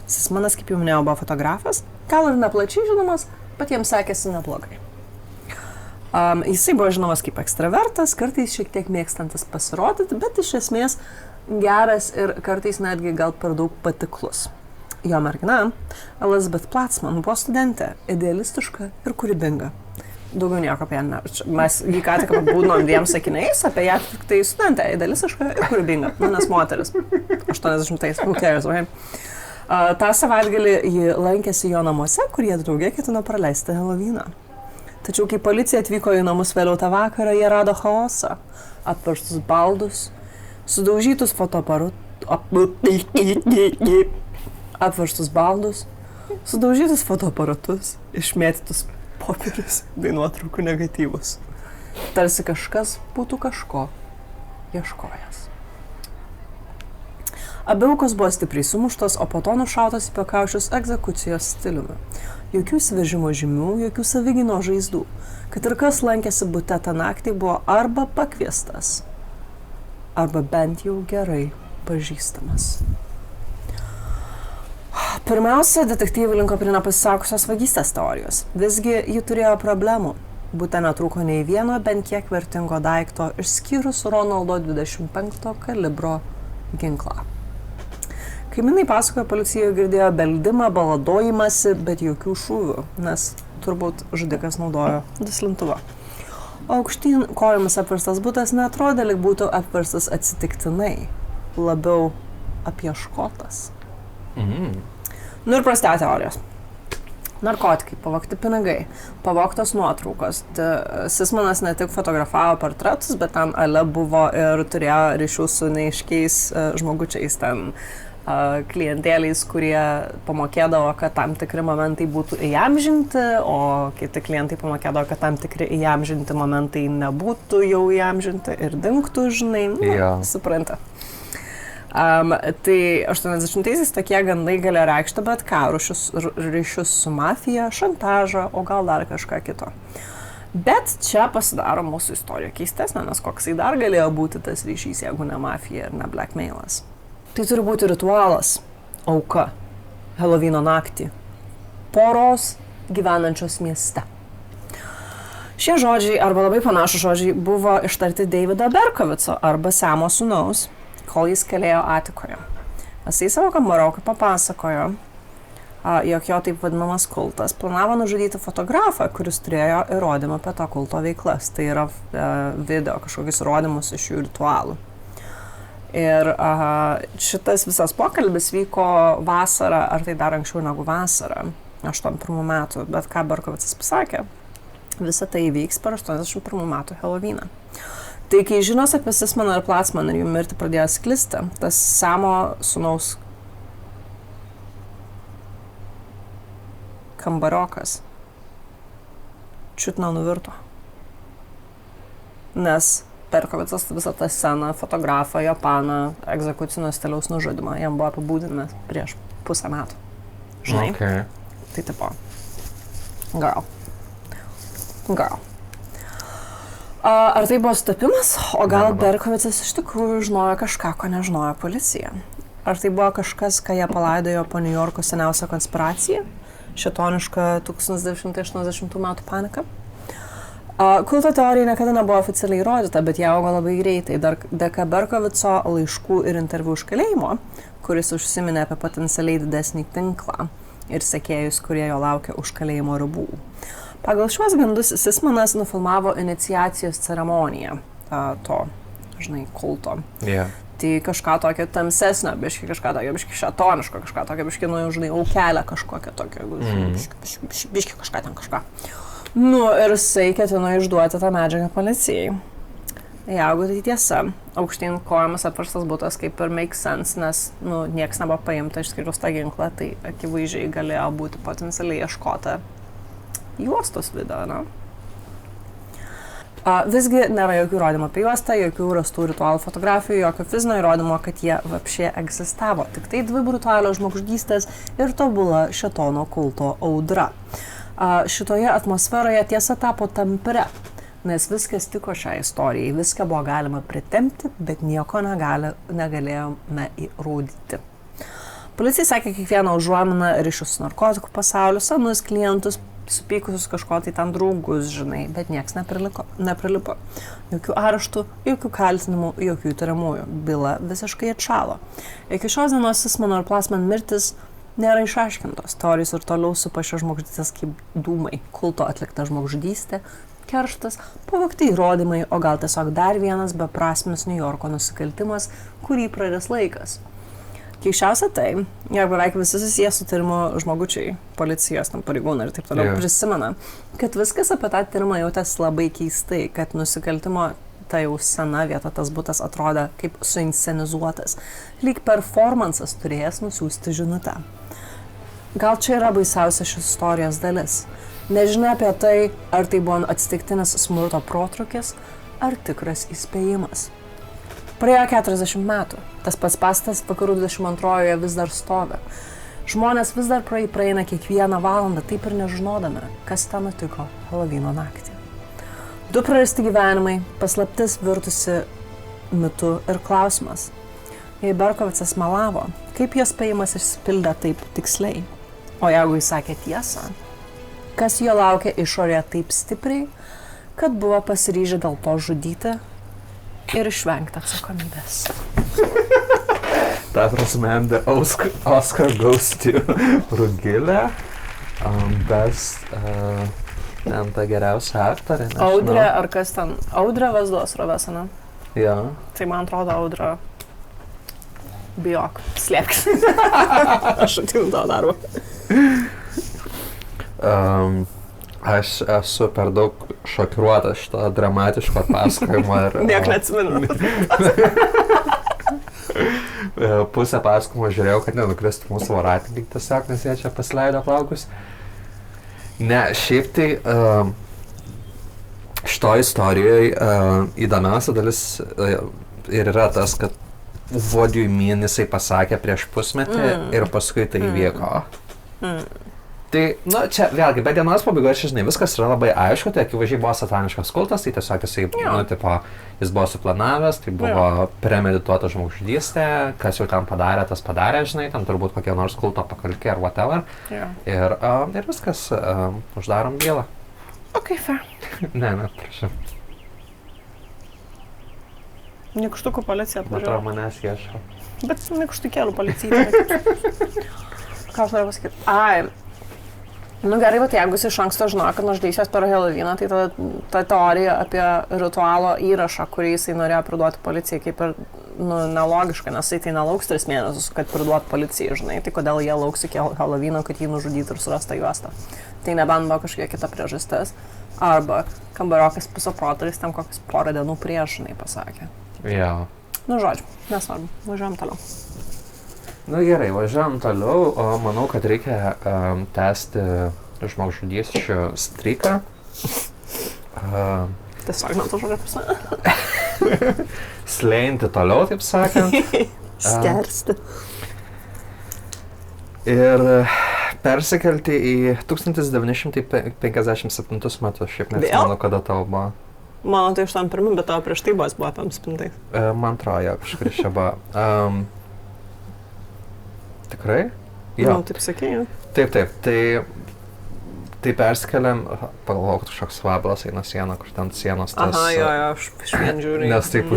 Sismanas, kaip jau minėjau, buvo fotografas, gal ir neplačiai žinomas, bet jiems sekėsi neblogai. Jisai buvo žinomas kaip ekstravertas, kartais šiek tiek mėgstantis pasirodyti, bet iš esmės geras ir kartais netgi gal per daug patiklus. Jo mergina, Elizabeth Platzman, buvo studentė, idealistiška ir kūrybinga. Daugiau nieko apie ją. Mes jį ką tik apibūdinom 2 sakiniais, apie ją tik tai studentė, idealistiška ir kūrybinga. Nu, nes moteris. 80-ais, who cares, right? tą savaitgalį ji lankėsi jo namuose, kur jie drauge ketino praleisti Helovyną. Tačiau kai policija atvyko į namus vėliau tą vakarą, jie rado chaosą, apverstus baldus, sudaužytus fotoaparatus, Sudaužytus fotoaparatus, išmėtytus popierius bei nuotraukų negatyvus. Tarsi kažkas būtų kažko ieškojęs. Abi aukos buvo stipriai sumuštos, o po to nušautos į pakaušius egzekucijos stiliumi. Jokių svežimo žymių, jokių savigino žaizdų. Kad ir kas lankėsi bute tą naktį, buvo arba pakviestas, arba bent jau gerai pažįstamas. Pirmiausia, detektyvai linko prie nepasisakusios vagystės teorijos. Visgi ji turėjo problemų. Bute netrūko nei vieno bent kiek vertingo daikto, išskyrus Ronaldo 25 kalibro ginklą. Kaimynai pasakojo, policijoje girdėjo beldimą, baladojimąsi, bet jokių šūvių, nes turbūt žudikas naudojo duslintuvą. O aukštyn kojomis apverstas butas neatrodė, lyg būtų apverstas atsitiktinai, labiau apieškotas. Nu ir prasidėjo teorijos. Narkotikai, pavogti pinigai, pavogtos nuotraukos. Sismanas ne tik fotografavo portretus, bet ten ale buvo ir turėjo ryšių su neaiškiais žmogučiais ten klientėliais, kurie pamokėdavo, kad tam tikri momentai būtų įamžinti, o kiti klientai pamokėdavo, kad tam tikri įamžinti momentai nebūtų jau įamžinti ir dingtų, žinai, supranta. Tai 80-aisiais tokie gandai galėjo reikšti bet ką, ryšius su mafija, šantažą, o gal dar kažką kito. Bet čia pasidaro mūsų istorija keistesnė, nes koksai dar galėjo būti tas ryšys, jeigu ne mafija ir ne blackmailas. Tai turi būti ritualas, auka, Helovyno naktį, poros gyvenančios mieste. Šie žodžiai, arba labai panašus žodžiai, buvo ištarti Davido Berkovico arba Semo sūnaus, kol jis kalėjo Atikoje. Jisai savo kambarokui papasakojo, jog jo taip vadinamas kultas planavo nužudyti fotografą, kuris turėjo įrodymą apie to kulto veiklas. Tai yra video, kažkokius įrodymus iš jų ritualų. Ir šitas visas pokalbis vyko vasarą, ar tai dar anksčiau negu vasarą, 81 metų, bet ką Berkovicas pasakė, visa tai įvyks per 81 metų Helovyną. Tai kai žinios apie Sismaną ir Platzmaną ir jų mirtį pradėjo sklisti, tas Samo sūnaus kambariokas čiut nenuvirto. Nes Berkovicas visą tą sceną, fotografą, Japaną, egzekucinio stiliaus nužudimą, jam buvo apibūdinęs prieš pusę metų. Žinai? Okay. Tai tipo, girl. Ar tai buvo sutapimas, o gal Berkovicas iš tikrųjų žinojo kažką, ko nežinojo policija? Ar tai buvo kažkas, ką jie palaidojo po New Yorko seniausią konspiraciją, šėtonišką 1980 metų paniką? Kulto teorija niekada nebuvo oficialiai įrodyta, bet jie augo labai greitai. Dar dėka Berkovico laiškų ir interviu iš kalėjimo, kuris užsiminė apie potencialiai didesnį tinklą ir sekėjus, kurie jo laukia už kalėjimo ribų. Pagal šiuos gandus Sismanas nufilmavo iniciacijos ceremoniją to, žinai, kulto. Yeah. Tai kažką tokio tamsesnio, biški kažką tokio, biški šėtoniško, kažką tokio, biški, nu, žinai, aukelę kažkokią tokio, biški kažką ten kažką. Nu, ir jisai ketino išduoti tą medžiagą policijai. Jeigu tai tiesa, aukštyn kojomis apverstas butas kaip ir make sense, nes, nu, nieks nebuvo paimta išskyrus tą ginklą, tai akivaizdžiai galėjo būti potencialiai ieškota juostos video, na? Visgi nėra jokių įrodymų apie juostą, jokių rastų ritualų fotografijų, jokio fizinio įrodymo, kad jie vapšė egzistavo. Tik tai 2 brutalios žmogžudystės ir tobula šėtono kulto audra. Šitoje atmosferoje tiesa tapo tampre, nes viskas tiko šiai istorijai, viską buvo galima pritempti, bet nieko negalėjome įrodyti. Policija sakė kiekvieną užuominą ryšius su narkotikų pasauliu, senus klientus, supykusius kažko tai ten draugus, žinai, bet nieks neprilipo. Jokių areštų, jokių kaltinimų, jokių įtariamųjų. Byla visiškai atšalo. Iki šios dienos Sismano ir Platzman mirtis nėra išaiškintos. Teorijos ir toliau supa šios žmogžudystės kaip dūmai, kulto atlikta žmogžudystė, kerštas, pavogti įrodymai, o gal tiesiog dar vienas beprasmis New Yorko nusikaltimas, kurį praris laikas. Keisčiausia tai, jog beveik visi susiję su tyrimu žmogučiai, policijos, pareigūnai ir taip toliau prisimena, kad viskas apie tą tyrimą jautėsi labai keistai, kad nusikaltimo ta jau sena vieta, tas butas atrodė kaip suinscenizuotas, lyg performances turėjęs nusiųsti žinutę. Gal čia yra baisiausia šios istorijos dalis. Nežinia apie tai, ar tai buvo atsitiktinis smurto protrukis, ar tikras įspėjimas. Praėjo 40 metų. Tas pats pastatas vakarų 22-oje vis dar stovi. Žmonės vis dar praeina kiekvieną valandą, taip ir nežinodami, kas ten nutiko Helovino naktį. 2 prarasti gyvenimai, paslaptis virtusi mitu ir klausimas. Jei Berkovicas melavo, kaip jos spėjimas išsipildė taip tiksliai? O jeigu jis sakė tiesą, kas jo laukia išorėje taip stipriai, kad buvo pasiryžę dėl to žudyti ir išvengti atsakomybės? Ta prasme, the Oscar goes to Rugilė, best ta geriausia aktorė. Audrė, ar kas ten? Audrė Vazdos Rovesana. Ja. Tai man atrodo, Audrė, bijok, slėpk. Aš atėjau to darbą. Aš esu per daug šokiruotas šito dramatiško pasakojimo. Niek neatsimenu. Pusę pasakojimo žiūrėjau, kad nenukristų mūsų voratininkai tiesiog, nes jie čia pasileido plaukus. Ne, šiaip tai šito istorijoje įdomiausia dalis ir yra tas, kad what do you mean jisai pasakė prieš pusmetį ir paskui tai įvyko. Tai, čia vėlgi, bet dienos pabaigoje, žinai, viskas yra labai aišku, tai akivaizdžiai buvo sataniškas kultas, tai tiesiog jisai, jis buvo suplanavęs, tai buvo premedituota žmogžudystė, kas jau ten padarė, tas padarė, žinai, ten turbūt kokie nors kulto pakalkė ar whatever. Ir viskas, uždarom bylą. Ok, fair. Ne, prašau. Nikštukų policija atvažiavo. Matau, manęs ieško. Bet nikštukėlų policija. Ką aš noriu pasakyti? Gerai, bet jeigu jis iš anksto žino, kad nužudysies per Heloviną, tai ta teorija apie ritualo įrašą, kurį jisai norėjo priduoti policijai, kaip ir nelogiška, nes jisai tai nelauks 3 mėnesius, kad priduoti policijai, žinai, tai kodėl jie lauks iki Helovino, kad jį nužudytų ir surasta juostą. Tai nebent buvo kažkokia kita priežastis. Arba kambariokas pusoprotaris tam kokias porą dienų prieš, žinai, pasakė. Jo. Žodžiu, nesvarbu, važiuojam toliau. Gerai, važiuojam toliau, o manau, kad reikia tęsti žmogžudysčių streiką. Tiesiog man to žodžio prasme. Slėinti toliau, taip sakant. Skersti. Ir persikelti į 1957 metus, šiaip neatsimenu, kada tavo buvo. Mano tai 81, bet tavo prieš tai buvo 57. Man atrodo, kažkur čia buvo. Tikrai? Jo. Taip sakėjau. Taip. Tai perskeliam, pagalvojau, kad kažkoks vabalas eina sieną, kur ten sienos tas... Aha, jo, aš vien žiūriu. Nes taip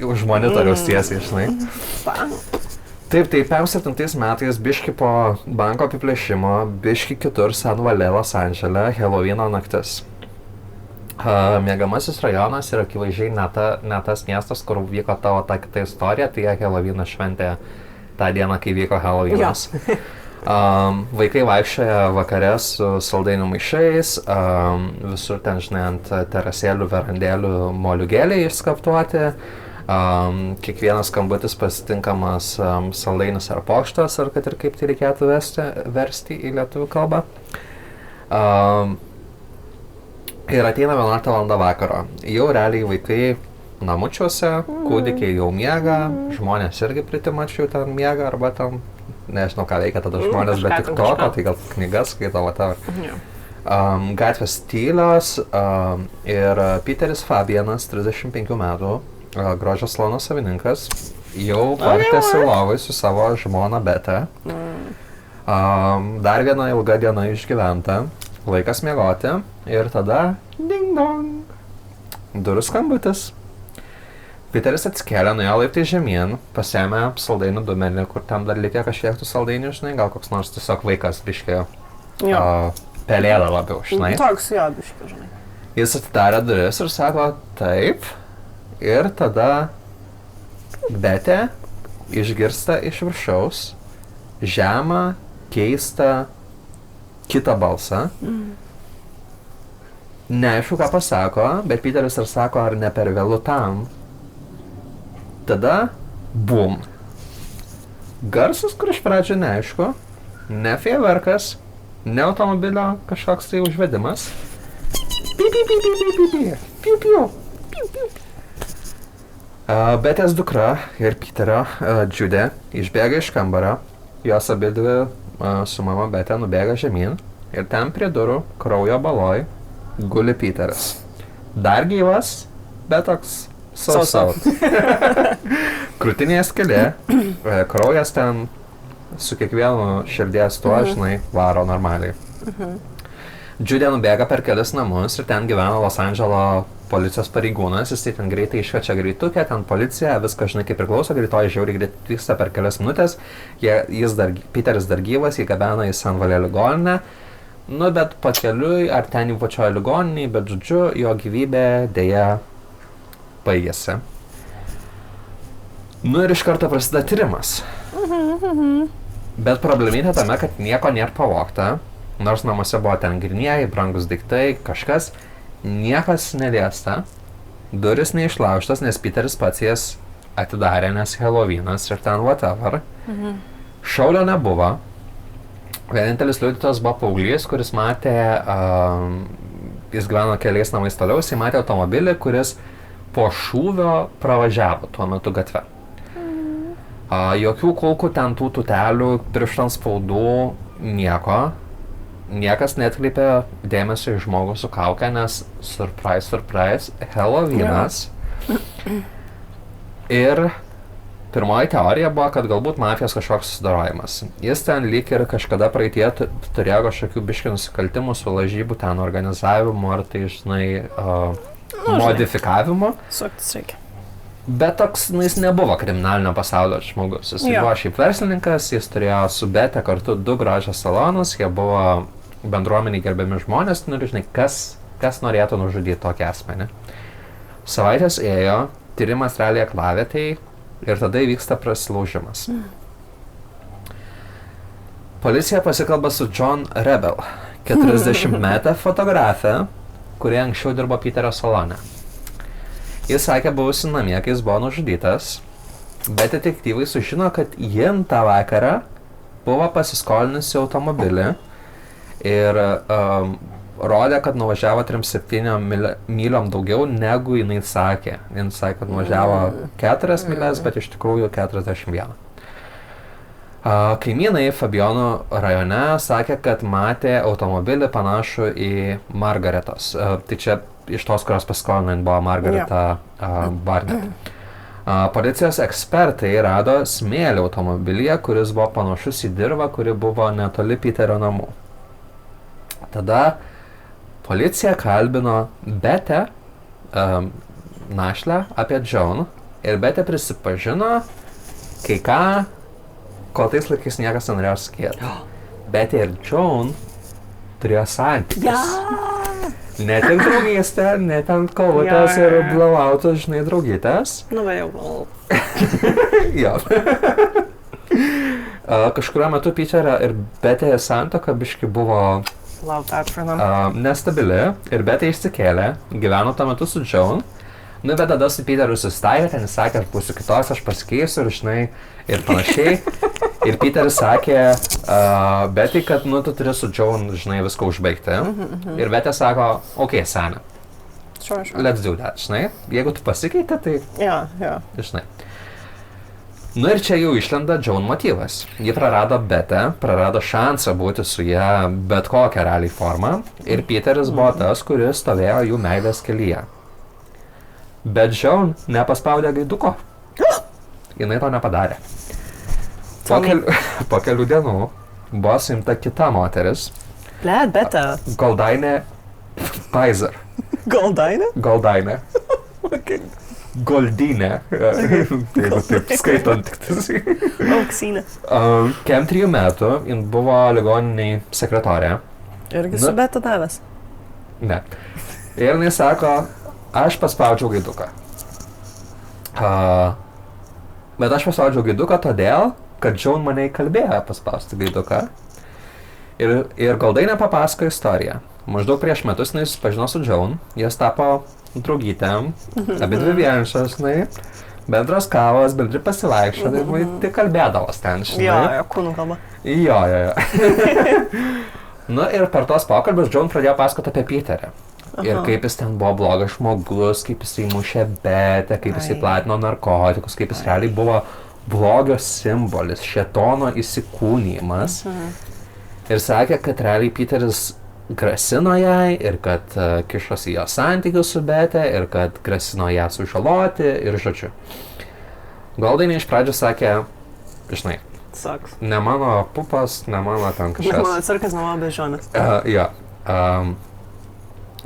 už monitoriaus tiesiai, žinai. Taip, 57 metais biški po banko apiplėšimo, biški kitur San Vale, Los Andžele, Helovino naktis. Mėgamasis rajonas yra akivaizdžiai ne tas miestas, kur vyko tavo ta kita istorija, tai jie Helovino šventė tą dieną, kai vyko Helovinas. Vaikai vaikščioja vakare su saldainių maišais, visur ten, žinai, ant terasėlių, verandėlių moliūgėliai išskaptuoti. Kiekvienas skambutis pasitinkamas saldainis ar pokštas, ar kad ir kaip tai reikėtų versti į lietuvių kalbą. Ir ateina 11 val. Vakaro. Jau realiai vaikai namučiuose, kūdikiai jau miega, žmonės irgi pritimačiau ten miega, arba ten, nežinau ką veikia tada žmonės, bet tik toko, tai gal knygas skaito, whatever. Gatvės tylios ir Peteris Fabianas, 35 metų, grožio salono savininkas, jau vartėsi lovai su savo žmona Bete. Dar viena ilga diena išgyventa, laikas miegoti ir tada ding dong, durų skambutis. Peteris atsikėlė, nuėjo laiptai žemyn, pasiėmė saldainių dubenį, kur ten dar likė kažkiek tų saldainių, žinai, gal koks nors tiesiog vaikas biškė pelėda labiau, žinai. Toks jo biškė, žinai. Jis atidarė duris ir sako taip, ir tada Betė išgirsta iš viršaus žemą, keistą, kitą balsą. Neaišku, ką pasako, bet Peteris ir sako, ar ne per vėlu tam. Tada, bum. Garsas, kur iš pradžio neaišku, ne fejerverkas, ne automobilio kažkoks tai užvedimas. Piu, piu, piu, piu, piu, piu, piu, piu, piu, piu. Betės dukra ir Peterio Džiudė išbėga iš kambario, jos abidvi su mama Betė nubėga žemyn ir ten prie durų kraujo baloj guli Peteris. Dar gyvas, bet toks sau. Krūtinėje skylė, kraujas ten su kiekvienu širdies tuo, žinai, varo normaliai. Džiudė nubėga per kelis namus ir ten gyvena Los Andželo policijos pareigūnas, jis ten greitai iškviečia greitukę, ten policija, viskas, žinai, kaip priklauso, greitoji žiauriai greitai vyksta per kelias minutės, Peteris dar gyvas, jį gabena į San Valė ligoninę, nu, bet pakeliui, ar ten jau pačioje ligoninėje, bet žodžiu, jo gyvybė dėja baigėsi. Nu ir iš karto prasideda tyrimas. Bet probleminė tame, kad nieko nėra pavogta, nors namuose buvo ten grynieji, brangus daiktai, kažkas, niekas neliesta, duris neišlaužtas, nes Peteris pats jas atidarė, nes Halloweenas ir ten whatever. Šaulio nebuvo. Vienintelis liudytojas buvo paauglys, kuris matė, jis gyveno keliais namais toliau, jis matė automobilį, kuris po šūvio pravažiavo tuo metu gatve. Jokių kulkų, ten tų tutelių, pirštams spaudų, nieko. Niekas netkreipė dėmesio į žmogų su kauke, nes surprise, Halloweenas. Ir pirmoji teorija buvo, kad galbūt mafijos kažkoks susidorojimas. Jis ten lyg ir kažkada praeitie turėjo kažkokių biškių nusikaltimų su lažybų ten organizavimu ar tai, žinai, modifikavimu. Suktis reikia. Bet toks, jis nebuvo kriminalinio pasaulio žmogus. Jis buvo šiaip verslininkas, jis turėjo su Bete kartu 2 gražias salonus, jie buvo bendruomeniai gerbiami žmonės, nu ir žinai, kas norėtų nužudyti tokį asmenį. Savaitės ėjo, tyrimas realiai aklavietėj ir tada įvyksta prasilaužimas. Policija pasikalba su John Rebel, 40-metė fotografė, kurie anksčiau dirbo Peterio salone. Jis sakė, buvusi namie, kai jis buvo nužudytas, bet detektyvai sužino, kad jin tą vakarą buvo pasiskolinusi automobilį ir rodė, kad nuvažiavo 3-7 myliom daugiau, negu jinai sakė. Jin sakė, kad nuvažiavo 4 mylias, bet iš tikrųjų 41. Kaimynai Fabijonų rajone sakė, kad matė automobilį panašų į Margaretos. Tai čia iš tos, kurios paskolino, buvo Margareta Barnett. Policijos ekspertai rado smėlį automobilyje, kuris buvo panašus į dirvą, kuri buvo netoli Peterio namų. Tada policija kalbino Betę, našlę, apie Joan ir Betė prisipažino, kai ką, ko tais laikais niekas nenorėjo sakyti. Betė ir Joan turėjo santykius. Ne tik draugystė, ne ten kovotės ir blowoutos, žinai, draugytės. Nu, va jau gal. Jo. Kažkurio metu Peterio ir Betė santuoka biški buvo nestabili ir Betė išsikėlė, gyveno tuo metu su Joan. Nu, bet tada su Peteriu susitaikė, ten jis sakė, aš būsiu kitos, aš pasikeisiu ir, žinai, ir panašiai. Ir Peteris sakė Betė, kad, nu, tu turi su Joan, žinai, viską užbaigti. Ir Betė sako, okei, sene, let's do that, žinai. Jeigu tu pasikeitė, tai, žinai. Nu ir čia jau išlenda Joan motyvas. Ji prarado Betę, prarado šansą būti su ją bet kokią realiai formą. Ir Peteris buvo tas, kuris stovėjo jų meilės kelyje. Bet Joan nepaspaudė gaiduko. Jinai to nepadarė. Po kelių dienų buvo suimta kita moteris. Beta. Goldainė Pfizer. Goldainė. Goldinė. Jeigu taip skaitant tik tas. Auksinė. Kem 3 metų jin buvo ligoniniai sekretorė. Irgi su Beta davęs? Ne. Ir jinai sako, aš paspaudžiau gaiduką. Bet aš paspaudžiau gaiduką todėl, kad Joan mane įkalbėjo paspausti gaiduką. Ir Goldainė papasakojo istoriją. Maždaug prieš metus jis pažino su Joan, jas tapo draugytėm, abi dvi vienišos, bendros kavos, bendri pasivaikščiojimai, tai kalbėdavos ten, žinai. Jo, kūnų kalba. Jo. Nu ir per tos pokalbius Joan pradėjo pasakoti apie Peterį. Ir kaip jis ten buvo blogas žmogus, kaip jis įmušė betę, kaip jis įplatino narkotikus, kaip jis realiai buvo blogio simbolis, šėtono įsikūnymas. Ir sakė, kad realiai Peteris grasino jai ir kad kišosi jo santykius su betė ir kad grasino ją sužaloti ir žodžiu. Goldainė iš pradžių sakė, žinai, Saks. ne mano pupas, ne mano ten kažkas. Ne mano cirkas, ne mano bežionės. Jo.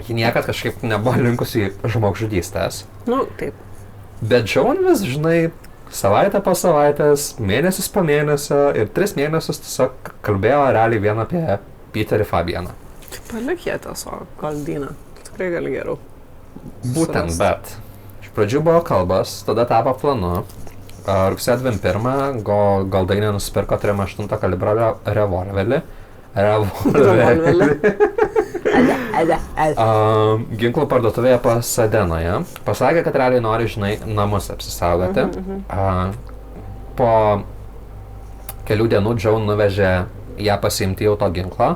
Ji niekad kažkaip nebuvo linkusi į žmogžudystės. Nu, taip. Bet Joan vis, žinai, savaitę po savaitės, mėnesis po mėnesio ir 3 mėnesius tiesiog kalbėjo realiai vien apie Peterį Fabianą. Palik jie tiesiog Goldyną. Tikrai gali geriau. Būtent, bet. Iš pradžių buvo kalbas, tada tapo planu. Rugsėjo 21 Goldainė nusipirko 38 kalibro revolverį. Ginklų parduotuvėje Pasadenoje. Pasakė, kad realiai nori, žinai, namus apsisaugoti. Po kelių dienų Joan nuvežė ją pasiimti jau to ginklo.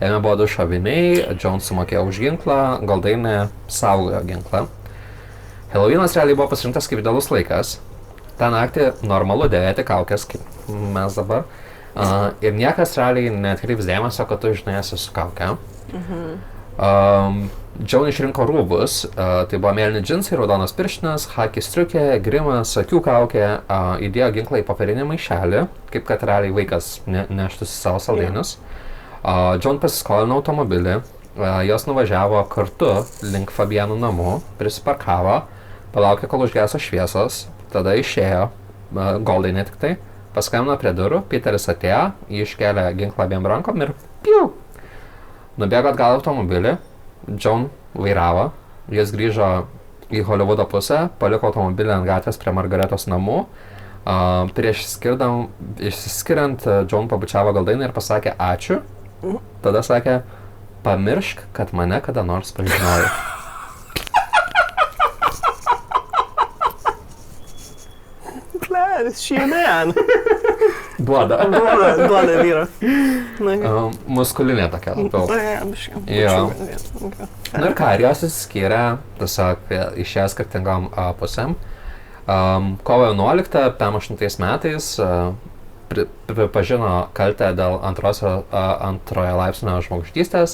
Jame buvo 2 šoviniai, Joan sumokėjo už ginklą, Goldainė saugojo ginklą. Helovynas realiai buvo pasirinktas kaip idealus laikas. Ta naktį normalu dėvėti kaukės, kaip mes dabar. Ir niekas realiai neatkreips dėmesio, kad tu, žinai, esi su kauke. Joan išrinko rūbus, tai buvo mėlyni džinsai, raudonas pirštinas, haki striukė, grimas, akių kaukė, įdėjo ginklą į popierinį maišelį, kaip kad realiai vaikas neštųsi savo saldainius. Joan pasiskolino automobilį, jos nuvažiavo kartu link Fabianų namų, prisiparkavo, palaukė, kol užgeso šviesos, tada išėjo, Goldainė tik tai, paskambino prie durų, Peteris atėjo, jį iškėlė ginklą abiem rankom ir piu! Nubėgo atgal automobilį, Joan vairavo, jis grįžo į Hollywoodo pusę, paliko automobilį ant gatvės prie Margaretos namų. Prieš išsiskiriant, Joan pabučiavo Goldainą ir pasakė ačiū. Tada sakė, pamiršk, kad mane kada nors pažinojai. Is she a man? Duoda vyras. Muskulinė tokia labiau. Jo. Nu ir ką, ir jos įsiskyrė, tiesiog išėjo skirtingom pusėm. Kovo 11, 58 metais pripažino kaltę dėl antrojo laipsnio žmogžudystės.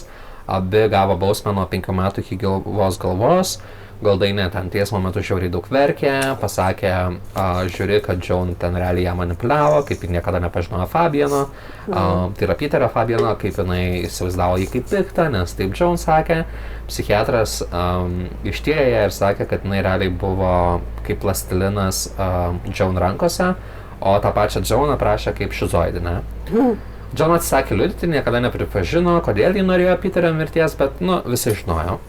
Abi gavo bausmę nuo 5 metų iki gyvos galvos. Goldainė ten teismo metu žiauriai daug verkė, pasakė, žiūri, kad Joan ten realiai ją manipuliavo, kaip ji niekada nepažinojo Fabiano, tai yra Peterio Fabiano, kaip jinai įsivaizdavo jį kaip piktą, nes taip Joan sakė. Psichiatras ištyrė ją ir sakė, kad jinai realiai buvo kaip plastilinas Joan rankose, o tą pačią Joan aprašė kaip šizoidinę. Joan atsisakė liudyti, niekada nepripažino, kodėl ji norėjo Peterio mirties, bet, visi žinojo.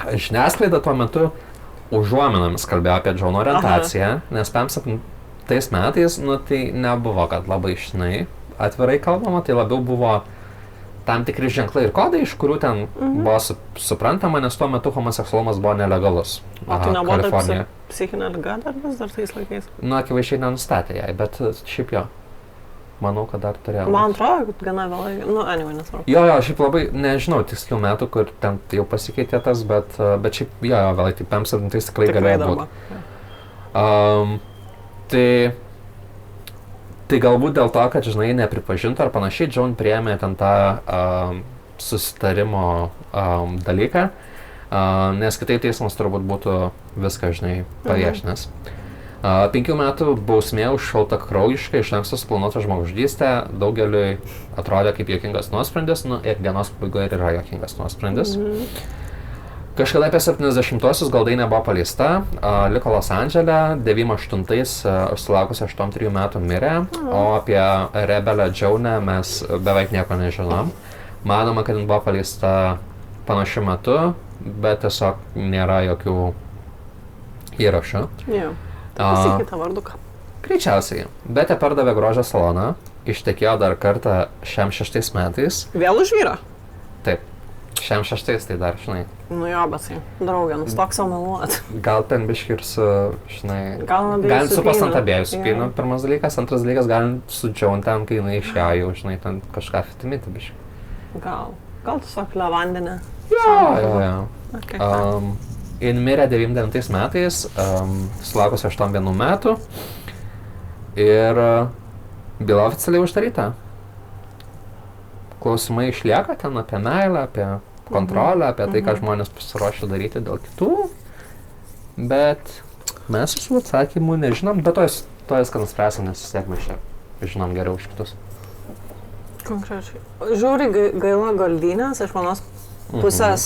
Žiniasklaida tuo metu užuominomis kalbėjo apie Joan orientaciją, nes 57 metais, tai nebuvo, kad labai žinai atvirai kalbama, tai labiau buvo tam tikri ženklai ir kodai, iš kurių ten buvo suprantama, nes tuo metu homoseksualumas buvo nelegalus. O tai nebuvo psichinė liga dar vis dar tais laikais? Akivaizdžiai nenustatė jai, bet šiaip jo. Manau, kad dar turėjo. Man atrodo, kad gana vėlai, anyway, nesvarbu. Jo, šiaip labai, nežinau, tikslių metų, kur ten jau pasikeitė tas, bet šiaip, vėlai, tai 57 tikrai galėjo būti. Tai galbūt dėl to, kad, žinai, nepripažintų ar panašiai, Joan priėmė ten tą susitarimo dalyką, nes kitaip teismas turbūt būtų viską, žinai, paviešinęs. 5 metų bausmė už šaltakraujišką iš anksto suplanuotą žmogžudystę daugeliui atrodė kaip juokingas nuosprendis, ir dienos pabaigoje ir yra juokingas nuosprendis. Kažkada apie 70-osius Goldainė buvo paleista, liko Los Andžele, 98-ais sulaukusi 83 metų mirė, o apie rebelę Joanę mes beveik nieko nežinom. Manoma, kad jin buvo paleista panašiu metu, bet tiesiog nėra jokių įrašų. Pasikeitė varduką. Greičiausiai. Betė pardavė grožio saloną, ištekėjo dar kartą šiam 6 metais. Vėl už vyrą? Taip. Šiam 6 tai dar, žinai. Nu jo, bet tai, draugė, nustok savo meluot. Gal ten biški ir su, žinai, Galim suprast ant abiejų supyną, Jo. pirmas dalykas, antras dalykas, galim sudžiaun ten, kai jinai išėjo, jau, žinai, ten kažką fitimyti biški. Gal tiesiog levandenė. Jo. Okay, Jin mirė 99 metais, sulaukus 81 metų ir byla oficialiai uždaryta. Klausimai išlieka ten apie meilę, apie kontrolę, apie tai, ką žmonės pasiruošė daryti dėl kitų, bet mes visų atsakymų nežinom, bet to viską nuspręsim, nes vis tiek mes čia žinom geriau už kitus. Konkrečiai. Žiūri gaila Goldynės, iš manos pusės.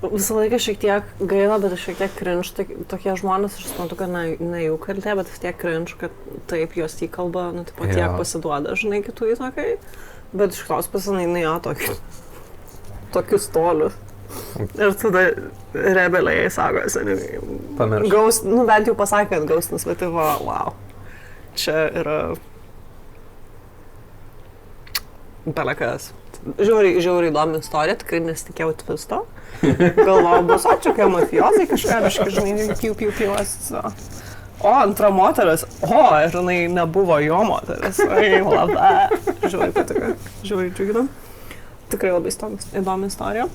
Visą laiką šiek tiek gaila, bet šiek tiek cringe, tokie žmonės, aš suprantu, kad ne jų kaltė, bet vis tiek cringe, kad taip jos įkalba, nu, tipo, tiek pasiduoda, žinai, kitų įtakai. Bet iš kitos pusės jinai tokius tolius. Ir tada rebeliai sako, Pamiršau. nu bent jau pasakė, kad gausnas, bet tai wow. Čia yra belekas. Žiauriai įdomi istorija, tikrai nesitikėjau twisto. Galvojau, bus čia mafijozai kažką, žinai, piu-piu-piuas. O, antra moteris. O, ir jinai nebuvo jo moteris. Labai. Žiauriai patiko. Žiauriai džiugina. Tikrai labai įdomi istorija.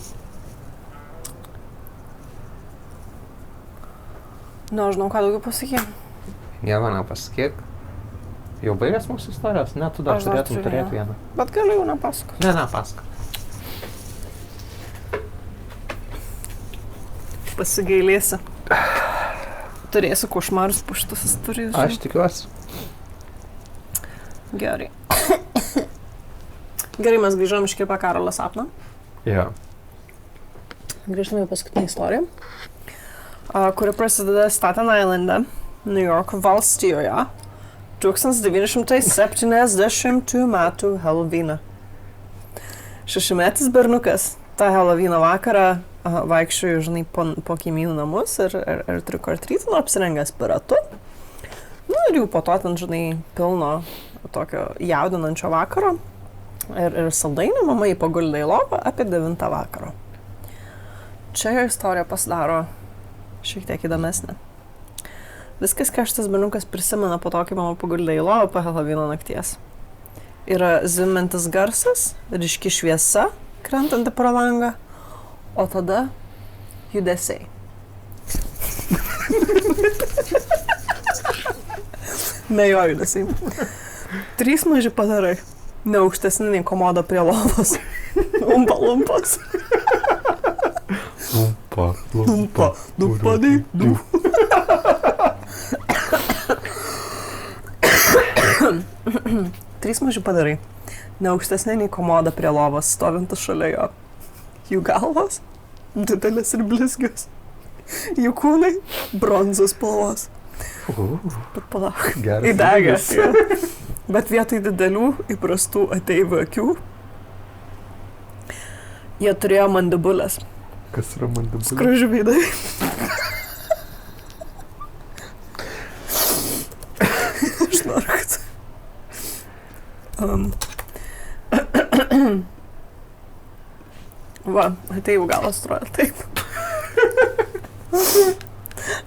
Na, žinau, ką daugiau pasakyti. Nieko nepasakyk. Jau baigęs mūsų istorijos? Ne, tu dar turėtum turėti vieną. Bet galiu jau nepasakoti. Ne, pasakok. Pasigailėsi. Turėsiu košmarus po šitas istorijas. Aš tikiuosi. Gerai. Gerai, mes grįžom iškirpę Karolio sapną. Jo. Grįžtame į paskutinį istoriją, kuri prasideda Staten Islande, New York valstijoje, 1972 metų Helovyną. 6-metis bernukas tą Helovyno vakarą vaikščiojo, žinai, po kaimynų namus ir triko ir trytino apsirengęs piratu. Nu ir jau po to ten, žinai, pilno tokio jaudinančio vakaro ir saldainių mama jį paguldė į lovą apie 9 vakaro. Čia jo istorija pasidaro šiek tiek įdomesnė. Viskas, ką šitas bernukas prisimena po to, kai mama paguldė į lovą po Helovyno nakties. Yra zvimbiantis garsas, ryški šviesa, krentanti pro langą, o tada judesiai. Ne jo judesiai. 3 maži padarai, ne aukštesni nei komodo prie lovos. Lumpa. Lumpa, du. 3 maži padarai, ne aukštesni nei komoda prie lovos, stovintas šalia jo. Jų galvos didelis ir blizgios. Jų kūnai bronzos spalvos. Bet palauk. Įdegęs. Bet vietoj didelių įprastų ateivių akių jie turėjo mandibulės. Kas yra mandibulės? Skruzdžių veidai. Aš noriu, kad... Va, ateivių galas atrodo taip.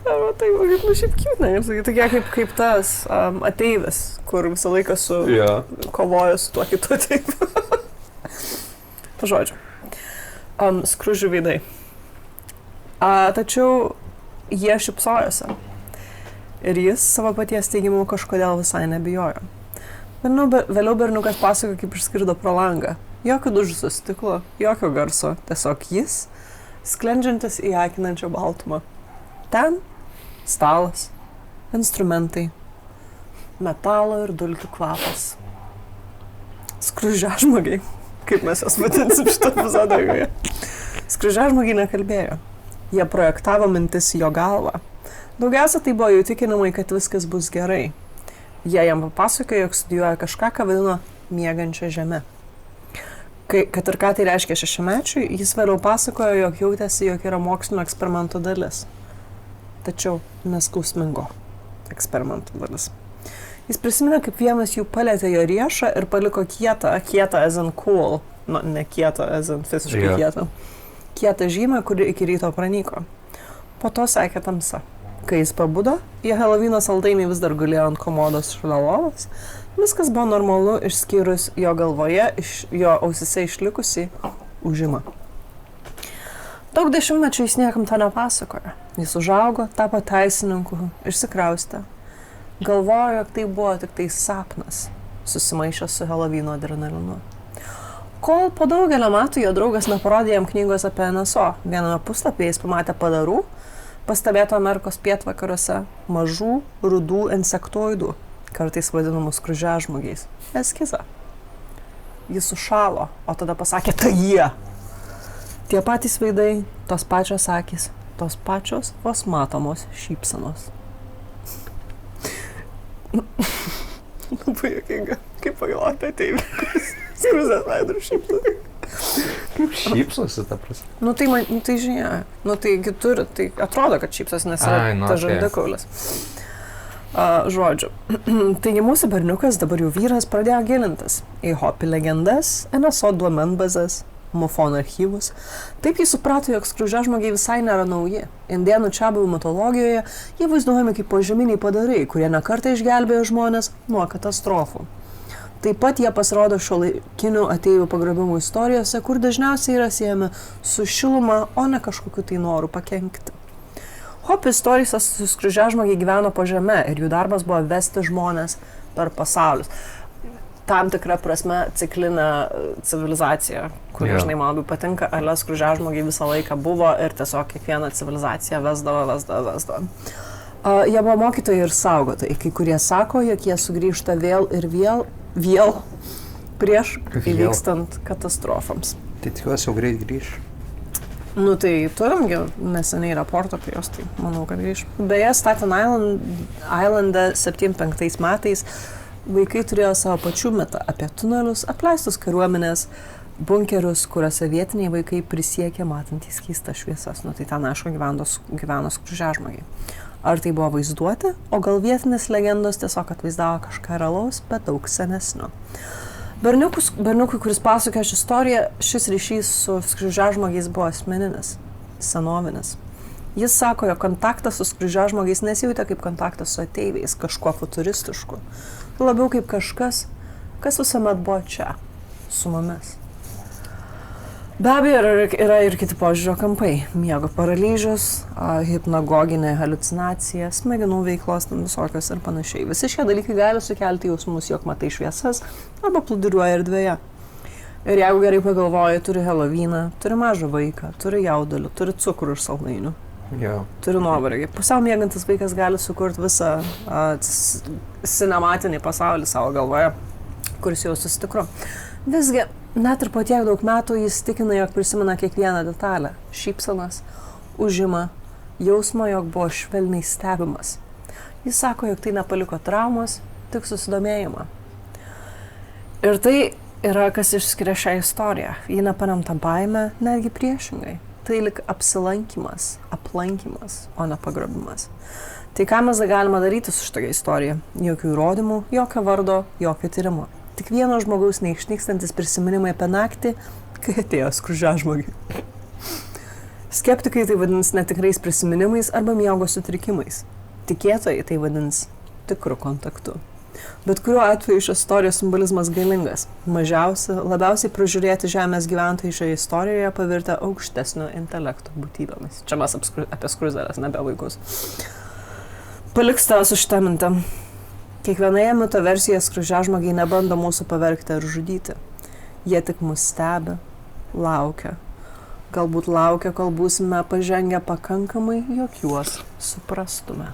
Arba taip, kaip šiaip cute, ne? Tokie kaip tas ateivis, kur visą laiką kovoja su tuo kitu ateiviu. Žodžiu. Skruzdžių veidai. Tačiau jie šypsojosi. Ir jis savo paties teigimu kažkodėl visai nebijojo. Vėliau berniukas pasakojo, kaip išskrido pro langą. Jokio dužusio stiklo, jokio garso, tiesiog jis, sklendžiantis į akinančią baltumą. Ten stalas, instrumentai, metalo ir dulkių kvapas. Skruzdžiažmogiai, kaip mes jas vadinsim šitą epizodą. Skruzdžiažmogiai nekalbėjo. Jie projektavo mintis į jo galvą. Daugiausia tai buvo jų tikinimai, kad viskas bus gerai. Jie jam papasakojo, jog studijuoja kažką, ką vadino miegančią žemę. Kad ir ką tai reiškia 6-mečiui, jis vėliau pasakojo, jog jautėsi, jog yra mokslinio eksperimento dalis. Tačiau neskausmingo eksperimento dalis. Jis prisiminė, kaip vienas jų palėtė jo riešą ir paliko kietą as in cool, nu, ne kietą, ezant fiziškai kietą. Kietą žymę, kuri iki ryto pranyko. Po to sekė tamsa. Kai jis pabudo, jo Helovyno saldainiai vis dar gulėjo ant komodos šalia lovos. Viskas buvo normalu, išskyrus jo galvoje, jo ausise išlikusi ūžimą. Daug dešimtmečių jis niekam to nepasakojo. Jis užaugo, tapo teisininku, išsikraustė. Galvojo, jog tai buvo tik tai sapnas, susimaišęs su Helovyno adrenalinu. Kol po daugelio metų jo draugas neparodė jam knygos apie NSO, viename puslapyje jis pamatė padarų, pastebėto Amerikos pietvakaruose mažų, rudų insektoidų, kartais vadinamų skružiažmogiais, eskizą. Jis sušalo, o tada pasakė, tai jie. Tie patys veidai, tos pačios akys, tos pačios vos matomos šypsenos. Labai juokinga, kaip pagalvoju apie teivininkus. Skruzės veidų šypsosi. Kaip šypsosi, ta prasme? Nu tai žinia, taigi turi, tai atrodo, kad šypsosi, nes yra ta žandikaulis. Žodžiu, taigi mūsų berniukas, dabar jau vyras, pradėjo gilintis į Hopi legendas, NSO duomenbazes, MUFON archyvus. Taip jis suprato, jog skružiažmogiai visai nėra nauji. Indėnų čiabuvių mitologijoje jie vaizduojami kaip požeminiai padarai, kurie nekartą išgelbėjo žmonės nuo katastrofų. Taip pat jie pasirodo šiuolaikinių ateivių pagrobimų istorijose, kur dažniausiai yra siejami su šiluma, o ne kažkokiu tai noru pakenkti. Hopi istorijose skružiažmogiai gyveno po žeme ir jų darbas buvo vesti žmonės per pasaulius. Tam tikra prasme ciklinė civilizacija, kuri žinai man labai patinka, ale skružiažmogiai visą laiką buvo ir tiesiog kiekvieną civilizaciją vesdavo. Jie buvo mokytojai ir saugotojai, kai kurie sako, jog jie sugrįžta vėl ir vėl prieš įvykstant katastrofams. Tai tikiuosi jau greit grįž. Nu tai turimgi neseniai raportą apie jos, tai manau, kad grįž. Beje, Staten Islande 75 metais vaikai turėjo savo pačių metą apie tunelius, apleistus kariuomenės, bunkerius, kuriuose vietiniai vaikai prisiekė matantys keistas šviesas. Nu tai ten, aišku, gyveno skružiažmogiai. Ar tai buvo vaizduoti, o gal vietinės legendos tiesiog atvaizdavo kažką realaus, bet daug senesnio. Berniukui, kuris pasakojo šią istoriją, šis ryšys su skružiažmogiais buvo asmeninis, senovinis. Jis sako, jog kontaktas su skružiažmogiais nesijautė kaip kontaktas su ateiviais, kažkuo futuristišku. Labiau kaip kažkas, kas visuomet buvo čia, su mumis. Be abejo, yra ir kiti požiūrio kampai. Miego paralyžius, hipnagoginė haliucinacija, smegenų veiklos, visokios ir panašiai. Visi šie dalykai gali sukelti jausmus, jog matai šviesas arba plūduriuoja erdvėje. Ir jeigu gerai pagalvoji, turi Helovyną, turi mažą vaiką, turi jaudulį, turi cukrų ir saldainių. Turi nuovargį. Pusiau miegantis vaikas gali sukurti visą cinematinį pasaulį savo galvoje, kuris jau susitikro. Visgi, net ir po tiek daug metų jis tikina, jog prisimena kiekvieną detalę. Šypsenas, ūžimą, jausmą, jog buvo švelniai stebimas. Jis sako, jog tai nepaliko traumos, tik susidomėjimą. Ir tai yra, kas išskiria šią istoriją. Ji neparemta baime, netgi priešingai. Tai lik apsilankimas, aplankimas, o ne pagrobimas. Tai ką mes galime daryti su šitokia istorija? Jokių įrodymų, jokio vardo, jokio tyrimo. Tik vieno žmogaus neišnykstantis prisiminimai apie naktį, kai atėjo skružiažmogiai. Skeptikai tai vadins netikrais prisiminimais arba miego sutrikimais. Tikėtojai tai vadins tikru kontaktu. Bet kuriuo atveju šios istorijos simbolizmas galingas. Labiausiai pražiūrėti žemės gyventojai šioje istorijoje pavirtę aukštesnio intelekto būtybėmis. Čia mes apie skruzdėles, ne apie vaikus. Paliks tave su šitą mintį. Kiekvienoje mito versijoje skružiažmogiai nebando mūsų pavergti ar žudyti. Jie tik mus stebi, laukia. Galbūt laukia, kol būsime pažengę pakankamai, jog juos suprastume.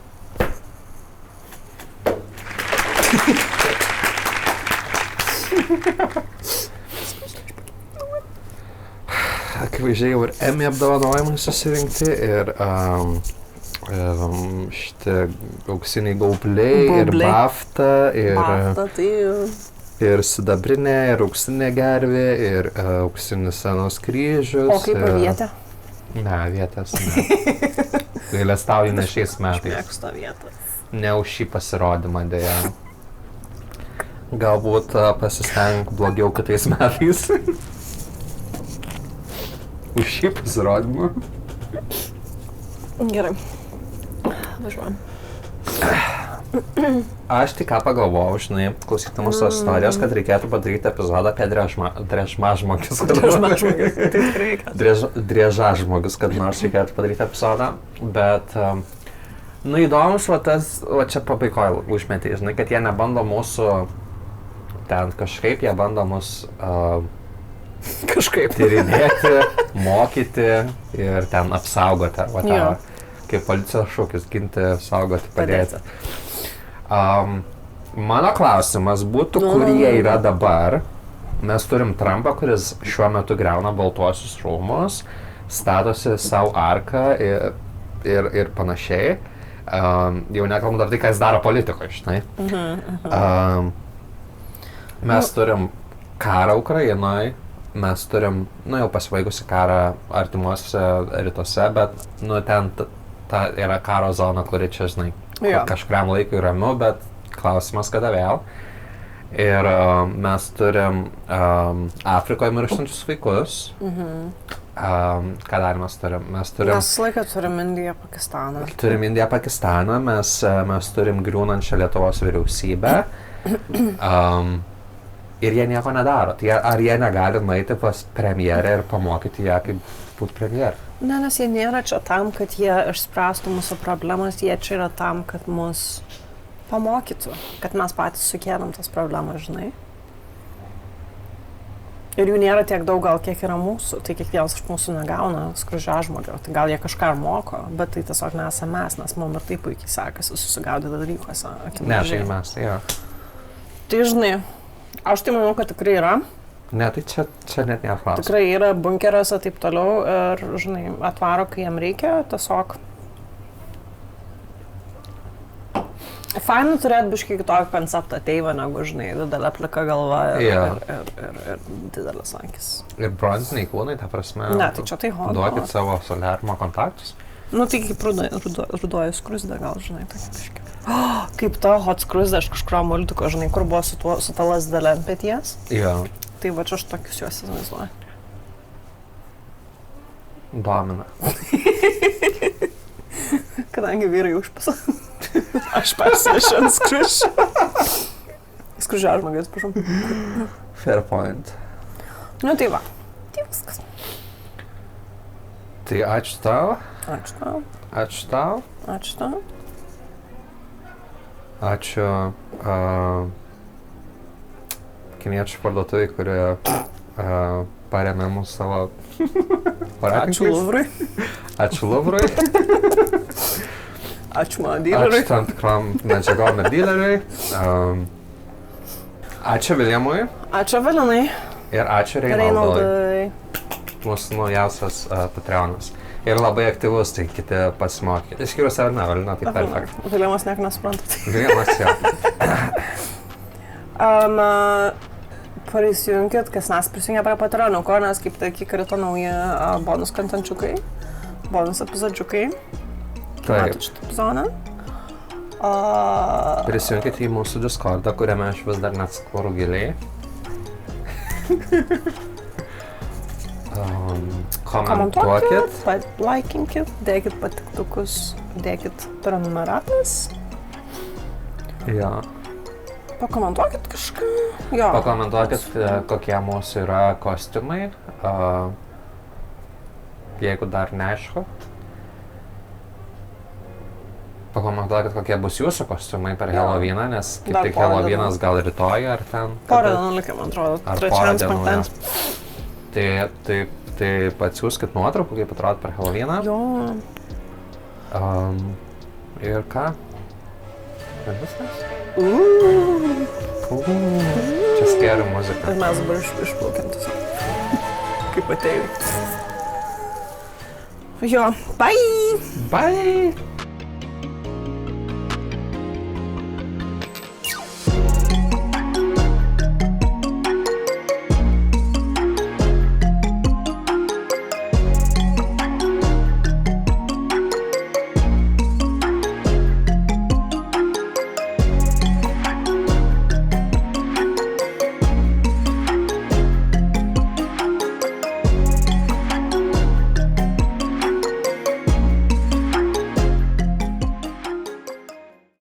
Akivaizdžiai jau ir Emmy apdovanojimai susirinkti ir šitie auksiniai gaubliai ir BAFTA ir sidabrinė ir auksinė gervė ir auksinis scenos kryžius. O kaip avietė? Ne, vietės ne. Gailestauju ne šiais metais. Aš mėgstu vietą. Ne už šį pasirodymą dėja. Galbūt pasistenk blogiau kitais metais. šį pasirodymą. Gerai. Važiuojam. Aš tik ką pagalvojau, žinai, klausydamas tos istorijos, kad reikėtų padaryti epizodą apie driežmažmogius. Driežmažmogius, tai tikrai reikėtų. Driežažmogius, kad nors reikėtų padaryti epizodą, bet, nu įdomus, va čia pabaigoje užmetė, žinai, kad jie nebando mūsų ten kažkaip, jie bando mus kažkaip tyrinėti, mokyti ir ten apsaugoti, arba tą, kaip policijos šūkis, ginti, saugoti, padėti. Mano klausimas būtų, kur jie yra dabar. Mes turim Trumpą, kuris šiuo metu griauna Baltuosius rūmus, statosi savo arką ir panašiai. Jau nekalbant apie tai, ką jis daro politikoje, žinai. Mes turim karą Ukrainoje, mes turim, nu jau pasibaigusi karą artimuose rytuose, bet, nu ten ta yra karo zona, kuri čia, žinai, kažkuriam laikui ramiau, bet klausimas kada vėl. Ir mes turim Afrikoje mirštančius vaikus. Ką dar mes turim? Mes laiką turim Indiją, Pakistaną. Turim Indiją, Pakistaną, mes turim griūnančią Lietuvos vyriausybę. Ir jie nieko nedaro. Tai ar jie negali nueiti pas premjerę ir pamokyti ją, kaip būti premjerė? Ne, nes jie nėra čia tam, kad jie išspręstų mūsų problemas, jie čia yra tam, kad mus pamokytų, kad mes patys sukėlėm tas problemas, žinai. Ir jų nėra tiek daug, gal kiek yra mūsų, tai kiekvienas iš mūsų negauna skružiažmogio, tai gal jie kažką ir moko, bet tai tiesiog nesame mes, nes mums ir taip puikiai sekasi susigaudyti dalykuose. Ne, tai mes, jo. Tai žinai, aš tai manau, kad tikrai yra. Ne, tai čia net nėra klausimas. Tikrai yra bunkeriuose taip toliau ir, žinai, atvaro, kai jam reikia, tiesiog. Faina turėti biškai kitokį konceptą ateivą, negu, žinai, didelė plika galva ir didelis akis. Ir bronziniai kūnai, ta prasme. Ne, tai čia tai hodo. Duokit savo soliarimo kontaktus. Nu, tai kaip rudoji skruzda, gal, žinai, tokia biškai. Kaip ta hot skruzda, aš kažkurio multiko, žinai, kur buvo su ta lasdelė ant peties. Jo. Tai va čia aš tokius juos įsivaizduoju. Domina. Kadangi vyrai užpasa. Aš persinešiu ant skruzdžių. Skruzdžiažmogius, prašau. Fair point. Nu tai va. Tai viskas. Tai ačiū tau. Ačiū tau. Ačiū tau. Ačiū tau. Ačiū kiniečių parduotuvai, kurie paremė mūsų savo Ačiū Luvrui. Ačiū Luvrui. Ačiū mano dyleriui. Ačiū tam tikram medžiagom ir dyleriui. Ačiū Viljamui. Ačiū Evelinai. Ir ačiū Reinaldui. Mūsų naujausias Patreonas. Ir labai aktyvus, tai kiti pasimokė. Išskyrus Evelina, tai perfekt. Viljamas nieko nesupranta. Viljamas, jo. Prisijunkit, kas mes prisijungia prie Patreonuko, nes kaip tik įkrito nauji bonus kontenčiukai, bonus epizodžiukai. Taip. Šitą epizodą. Prisijunkit į mūsų Discordą, kuriame aš vis dar neatsikūrau giliai. Komentuokit. Laikinkit, dėkit patiktukus, dėkit prenumeratas. Jo. Pakomentuokit kažką. Jo. Pakomentuokit, kokie mūsų yra kostiumai, jeigu dar neaišku. Pakomentuokit, kokie bus jūsų kostiumai per Halloweeną, nes kaip tik Halloweenas gal rytoj ar ten. Porą dienų likę, man atrodo. Ar porą dienų. Tai atsiųskit nuotraukų, kaip atrodo per Halloweeną. Jo. Ir ką? Ir viskas? Čia scary muzika. Ir mes dabar išplaukiam tiesiog. Kaip atėjai. Jo, bye! Bye!